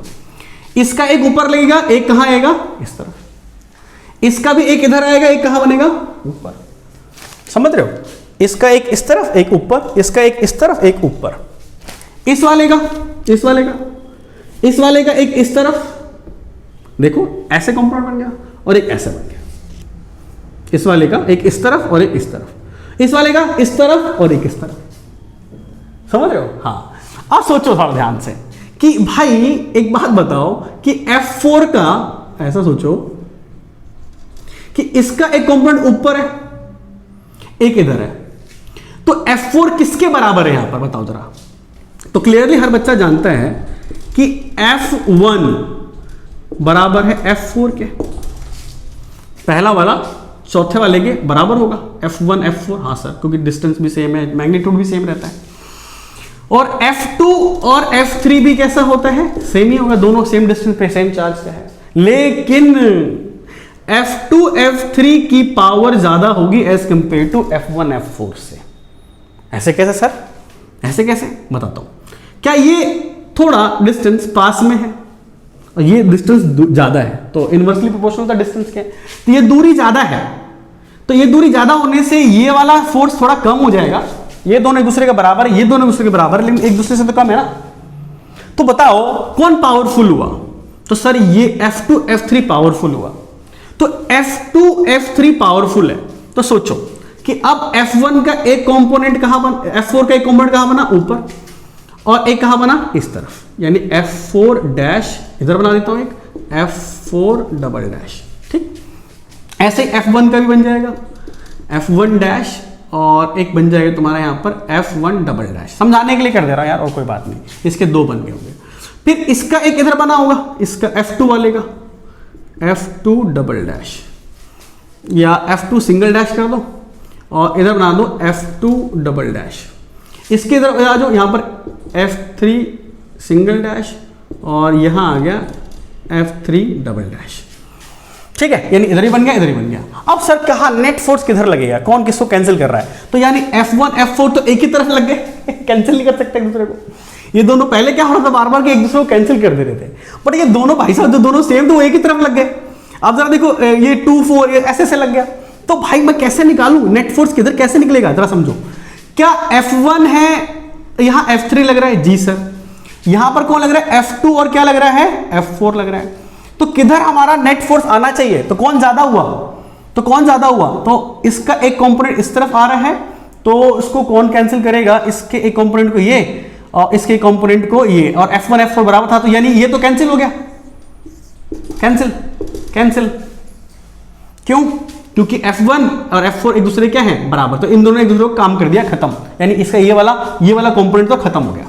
इसका एक ऊपर लगेगा, एक कहां आएगा, इस तरफ। इसका भी एक इधर आएगा, एक कहां बनेगा, ऊपर। समझ रहे हो, इसका एक इस तरफ, एक ऊपर, इसका एक इस तरफ, एक ऊपर। इस वाले का, इस वाले का, इस वाले का एक इस तरफ, देखो ऐसे कंपाउंड बन गया, और एक ऐसे बन गया। इस वाले का एक इस तरफ और एक इस तरफ, इस वाले का इस तरफ और एक इस तरफ। समझ रहे हो, हाँ। अब सोचो थोड़ा ध्यान से कि भाई एक बात बताओ कि F4 का, ऐसा सोचो कि इसका एक कंपाउंड ऊपर है, एक इधर है, तो F4 किसके बराबर है यहां पर, बताओ जरा। तो क्लियरली हर बच्चा जानता है कि F1 बराबर है F4 के, पहला वाला चौथे वाले के बराबर होगा, F1 F4। हाँ सर, क्योंकि डिस्टेंस भी सेम है, मैग्नीट्यूड भी सेम रहता है। और F2 और F3 भी कैसा होता है, सेम ही होगा, दोनों सेम डिस्टेंस पे सेम चार्ज का है। लेकिन F2 F3 की पावर ज्यादा होगी as compare to F1 F4 से। ऐसे कैसे सर, ऐसे कैसे बताता हूं। क्या ये थोड़ा डिस्टेंस पास में है और ये डिस्टेंस ज्यादा है, तो इनवर्सली प्रोपोर्शनल का डिस्टेंस क्या है, तो ये दूरी ज्यादा है, तो ये दूरी ज्यादा होने से ये वाला फोर्स थोड़ा कम हो जाएगा। ये दोनों एक दूसरे के बराबर है, ये दोनों एक दूसरे के बराबर है, लेकिन एक दूसरे से तो कम है ना। तो बताओ कौन पावरफुल हुआ, तो सर ये F2 F3 पावरफुल हुआ। तो F2 F3 पावरफुल है, तो सोचो कि अब F1 का एक कंपोनेंट कहां बना, F4 का एक कंपोनेंट कहां बना, ऊपर, और एक कहां बना, इस तरफ, यानी F4 डैश इधर बना देता हूं, एक F4 डबल डैश। ठीक, ऐसे F1 का भी बन जाएगा, F1 डैश और एक बन जाएगा तुम्हारा यहाँ पर F1 डबल डैश, समझाने के लिए कर दे रहा हूँ यार, और कोई बात नहीं, इसके दो बन गए होंगे। फिर इसका एक इधर बना होगा, इसका F2 वाले का F2 डबल डैश या F2 सिंगल डैश कर दो और इधर बना दो F2 डबल डैश। इसके इधर आ जाओ, यहाँ पर F3 सिंगल डैश और यहाँ आ गया F3 डबल डैश। ठीक है, यानी इधर ही बन गया, इधर ही बन गया। अब सर कहा नेट फोर्स किधर लगेगा, कौन किसको कैंसिल कर रहा है, तो यानी F1 F4 तो एक ही तरफ लग गए कैंसिल नहीं कर सकते एक दूसरे को। ये दोनों पहले क्या हो रहा था, बार बार के एक दूसरे को कैंसिल कर दे रहे थे, बट ये दोनों भाई साहब जो दोनों सेम तो वो एक ही तरफ लग गए। अब जरा देखो ये 2 4 ऐसे से लग गया, तो भाई मैं कैसे निकालूं नेट फोर्स किधर कैसे निकलेगा, जरा समझो। क्या F1 है, यहाँ F3 लग रहा है जी सर, यहां पर कौन लग रहा है F2 और क्या लग रहा है F4 लग रहा है, तो किधर हमारा नेट फोर्स आना चाहिए, तो कौन ज्यादा हुआ, तो कौन ज्यादा हुआ, तो इसका एक कंपोनेंट इस तरफ आ रहा है, तो इसको कौन कैंसिल करेगा, इसके एक कंपोनेंट को ये और इसके कंपोनेंट को ये, और F1 F4 बराबर था, तो यानी ये तो कैंसिल हो गया, कैंसिल कैंसिल, क्यों, क्योंकि F1 और F4 एक दूसरे क्या है बराबर, तो इन दोनों ने एक दूसरे को काम कर दिया, खत्म, यानी इसका ये वाला कंपोनेंट तो खत्म हो गया।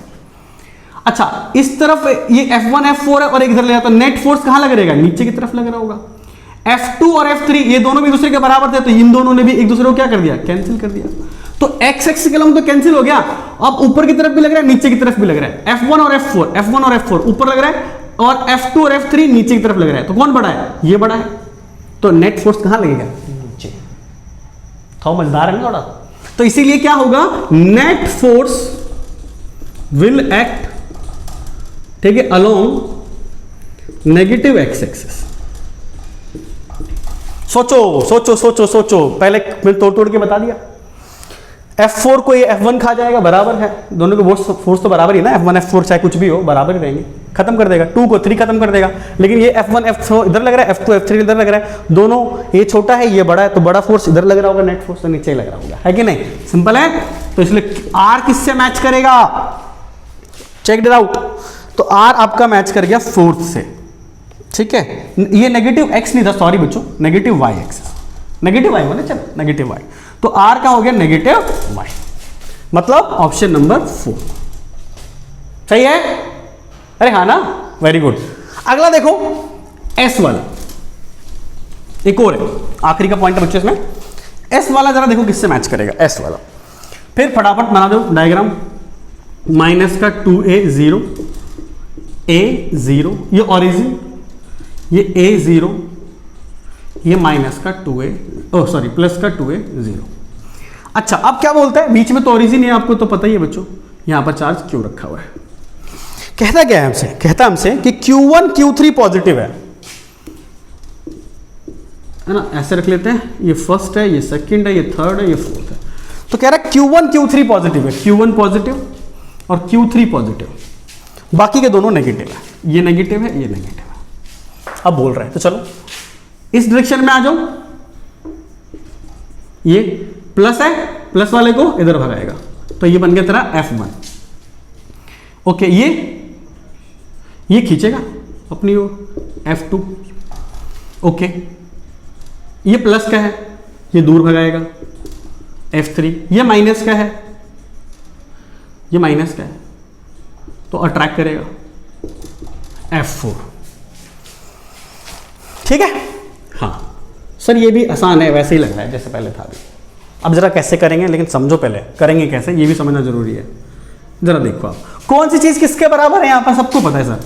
अच्छा, इस तरफ ये F1 F4 है और एक इधर ले जाता, तो नेट फोर्स कहां लग रहेगा, नीचे की तरफ लग रहा होगा। F2 और F3 ये दोनों भी एक दूसरे के बराबर थे, तो इन दोनों ने भी एक दूसरे को क्या कर दिया, कैंसिल कर दिया, तो x एक्सिस के लंब तो कैंसिल हो गया। अब ऊपर की तरफ भी लग रहा है, नीचे की तरफ भी लग रहा है, F1 और F4 ऊपर लग रहा है और F2 और F3 नीचे की तरफ लग रहा है, तो कौन बड़ा है, ये बड़ा है, तो नेट फोर्स कहां लगेगा, नीचे। थोड़ा मजेदार है ना थोड़ा, तो इसीलिए क्या होगा, नेट फोर्स विल एक्ट, ठीक है, अलोंग नेगेटिव एक्स एक्सिस। सोचो सोचो सोचो सोचो, पहले मैं तोड़ के बता दिया, F4 को ये F1 खा जाएगा, बराबर है, दोनों के फोर्स तो बराबर ही ना, F1 F4 चाहे कुछ भी हो बराबर ही रहेंगे, खत्म कर देगा, 2 को 3 खत्म कर देगा, लेकिन ये F1 F4 इधर लग रहा है, F2 F3 इधर लग रहा है, दोनों ये छोटा है ये बड़ा है, तो बड़ा फोर्स इधर लग रहा होगा, नेट फोर्स तो नीचे लग रहा होगा, है कि नहीं, सिंपल है। तो इसलिए R किससे मैच करेगा, चेक इट आउट, तो R आपका मैच कर गया फोर्थ से, ठीक है, ये नेगेटिव x नहीं था, सॉरी बच्चों, negative y axis, negative y बोले, चलो नेगेटिव y, तो R का हो गया नेगेटिव y, मतलब ऑप्शन नंबर 4 सही है, अरे हाँ ना, वेरी गुड। अगला देखो S वाला, एक और है, आखिरी का पॉइंट है बच्चों इसमें, S वाला जरा देखो किससे मैच करेगा, S वाला, फिर फटाफट बना दो डायग्राम, माइनस का 2a 0 a0, ये ओरिजिन, ये a0, ये माइनस का 2a, ओ सॉरी प्लस का 2a 0। अच्छा, अब क्या बोलता है, बीच में तो ओरिजिन है, आपको तो पता ही है बच्चों, यहां पर चार्ज क्यों रखा हुआ है, कहता क्या है हमसे, कहता हमसे कि Q1 Q3 पॉजिटिव है ना, ऐसे रख लेते हैं, ये फर्स्ट है, ये सेकंड है, ये थर्ड है, ये फोर्थ है, तो कह रहा है Q1 Q3 पॉजिटिव है, Q1 पॉजिटिव और Q3 पॉजिटिव, बाकी के दोनों नेगेटिव है, ये नेगेटिव है, ये नेगेटिव है। अब बोल रहे हैं, तो चलो इस डायरेक्शन में आ जाओ, ये प्लस है, प्लस वाले को इधर भगाएगा, तो ये बन गया तेरा F1, ओके, ये खींचेगा अपनी ओर F2, ओके, ये प्लस का है, ये दूर भगाएगा F3, ये माइनस का है, ये माइनस का है, तो अट्रैक्ट करेगा F4, ठीक है। हाँ सर, ये भी आसान है, वैसे ही लग रहा है जैसे पहले था भी, अब जरा कैसे करेंगे, लेकिन समझो पहले करेंगे कैसे, ये भी समझना जरूरी है। जरा देखो आप, कौन सी चीज किसके बराबर है, यहां पर सबको पता है सर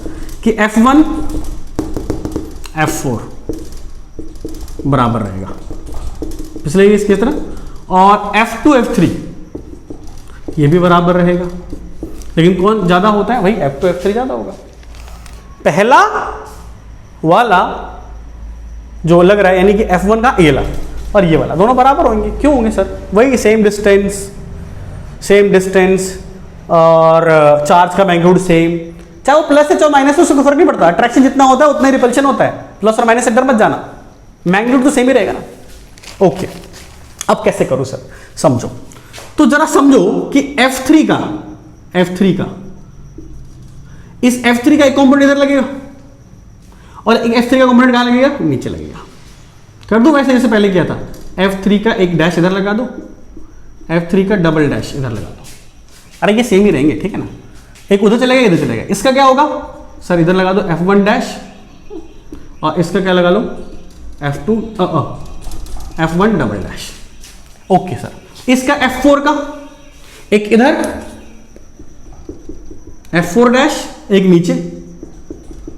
कि F1 F4 बराबर रहेगा, पिछले इसकी तरह, और F2 F3 ये भी बराबर रहेगा, लेकिन कौन ज्यादा होता है, भाई F2 F3 ज्यादा होगा। पहला वाला जो लग रहा है, यानी कि F1 का ये वाला और ये वाला दोनों बराबर होंगे, क्यों होंगे सर, वही सेम डिस्टेंस और चार्ज का मैग्नीट्यूड सेम, चाहे वो प्लस है चाहे माइनस है, उसको फर्क नहीं पड़ता, अट्रैक्शन जितना होता है उतना ही रिपल्शन होता है, प्लस और माइनस से डर मत जाना, मैग्नीट्यूड तो सेम ही रहेगा ना। ओके, अब कैसे करूं सर, समझो, तो जरा समझो कि F3 का इस F3 का एक कंपोनेंट इधर लगेगा और एक F3 का कंपोनेंट कहां लगेगा, नीचे लगेगा, कर दो वैसे जैसे पहले किया था, F3 का एक डैश इधर लगा दो, F3 का डबल डैश इधर लगा दो। अरे ये सेम ही रहेंगे, ठीक है ना, एक उधर चलेगा इधर चलेगा। इसका क्या होगा सर, इधर लगा दो F1 डैश और इसका क्या लगा लो F2 F1 double dash. Okay sir, इसका F4 का एक इधर F4 डैश, एक नीचे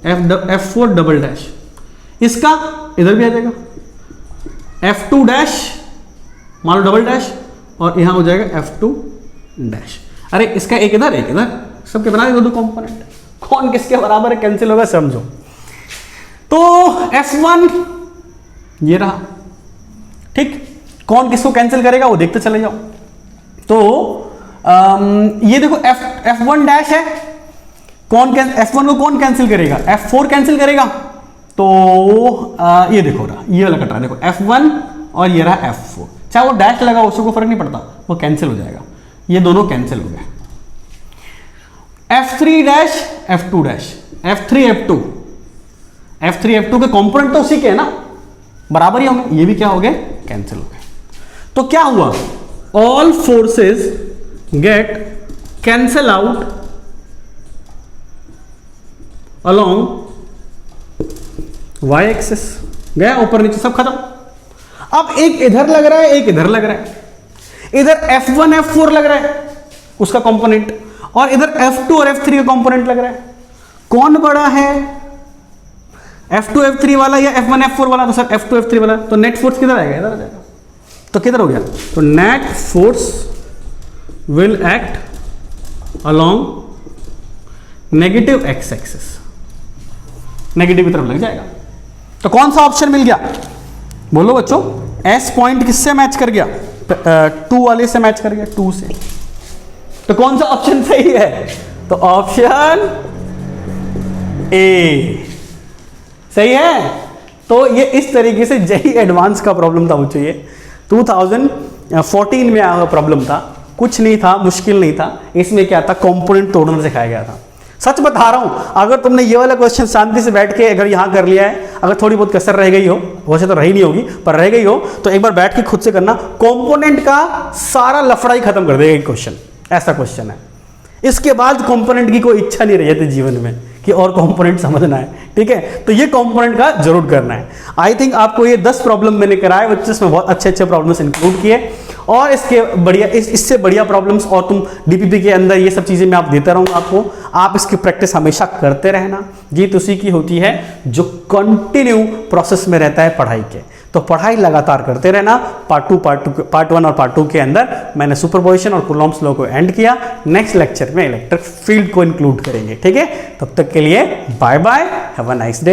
F4 डबल डैश, इसका इधर भी आ जाएगा F2 डैश मान लो डबल डैश और यहां हो जाएगा F2 डैश। अरे इसका एक इधर सबके बना दो कंपोनेंट, कौन किसके बराबर है कैंसिल होगा समझो। तो F1 ये रहा, ठीक, कौन किसको कैंसिल करेगा वो देखते चले जाओ। तो ये देखो F1 डैश है, कौन F1 को कौन कैंसिल करेगा, F4 कैंसिल करेगा। तो ये देखो रहा, ये वाला कट रहा है, देखो F1 और ये रहा F4, चाहे वो डैश लगा उसको कोई फर्क नहीं पड़ता, वो कैंसिल हो जाएगा, ये दोनों कैंसिल हो गए। F3 dash F2 dash, F3 F2 के कंपोनेंट तो उसी के है ना, बराबर ही होंगे, ये भी क्या हो गए कैंसिल हो गए। तो क्या हुआ, all forces get cancel out along y axis, गया ऊपर नीचे सब खत्म। अब एक इधर लग रहा है एक इधर लग रहा है, इधर F1 F4 लग रहा है उसका कंपोनेंट और इधर F2 और F3 का कंपोनेंट लग रहा है, कौन बड़ा है F2 F3 वाला या F1 F4 वाला। तो सर F2 F3 वाला, तो नेट फोर्स किधर आएगा, इधर आ जाएगा, तो किधर हो गया, तो net force will act along negative x axis, negative की तरफ लग जाएगा। तो कौन सा ऑप्शन मिल गया बोलो बच्चों, S पॉइंट किससे मैच कर गया, 2 वाले से मैच कर गया, 2 से। तो कौन सा ऑप्शन सही है, तो ऑप्शन ए सही है। तो ये इस तरीके से जेईई एडवांस का प्रॉब्लम था बच्चों, ये 2014 में आया हुआ प्रॉब्लम था, कुछ नहीं था, मुश्किल नहीं था। इसमें क्या था, कंपोनेंट तोड़ना सिखाया गया था। सच बता रहा हूं, अगर तुमने ये वाला क्वेश्चन शांति से बैठ के अगर यहां कर लिया है, अगर थोड़ी बहुत कसर रह गई हो, वैसे तो रही नहीं होगी पर रह गई हो, तो एक बार बैठ के खुद से करना, कंपोनेंट का सारा लफड़ा ही खत्म कर देगा क्वेश्चन। ऐसा क्वेश्चन है, इसके बाद कंपोनेंट की कोई इच्छा नहीं रही है जीवन में कि और कंपोनेंट समझना है, ठीक है। तो ये कंपोनेंट का जरूर करना है। आई थिंक आपको ये 10 प्रॉब्लम मैंने कराए बच्चे, इसमें बहुत अच्छे प्रॉब्लम्स इंक्लूड किए और इसके बढ़िया इससे बढ़िया प्रॉब्लम्स और तुम डीपीपी के अंदर ये सब चीजें मैं आप देता रहूंगा आपको। आप इसकी प्रैक्टिस हमेशा करते रहना, जीत उसी की होती है जो कंटिन्यू प्रोसेस में रहता है पढ़ाई के। तो पढ़ाई लगातार करते रहना। पार्ट 1 और पार्ट 2 के अंदर मैंने सुपरपोजिशन और कूलॉम्स लॉ को एंड किया। नेक्स्ट लेक्चर में इलेक्ट्रिक फील्ड को इंक्लूड करेंगे, ठीक है। तब तक के लिए bye bye, have a nice day.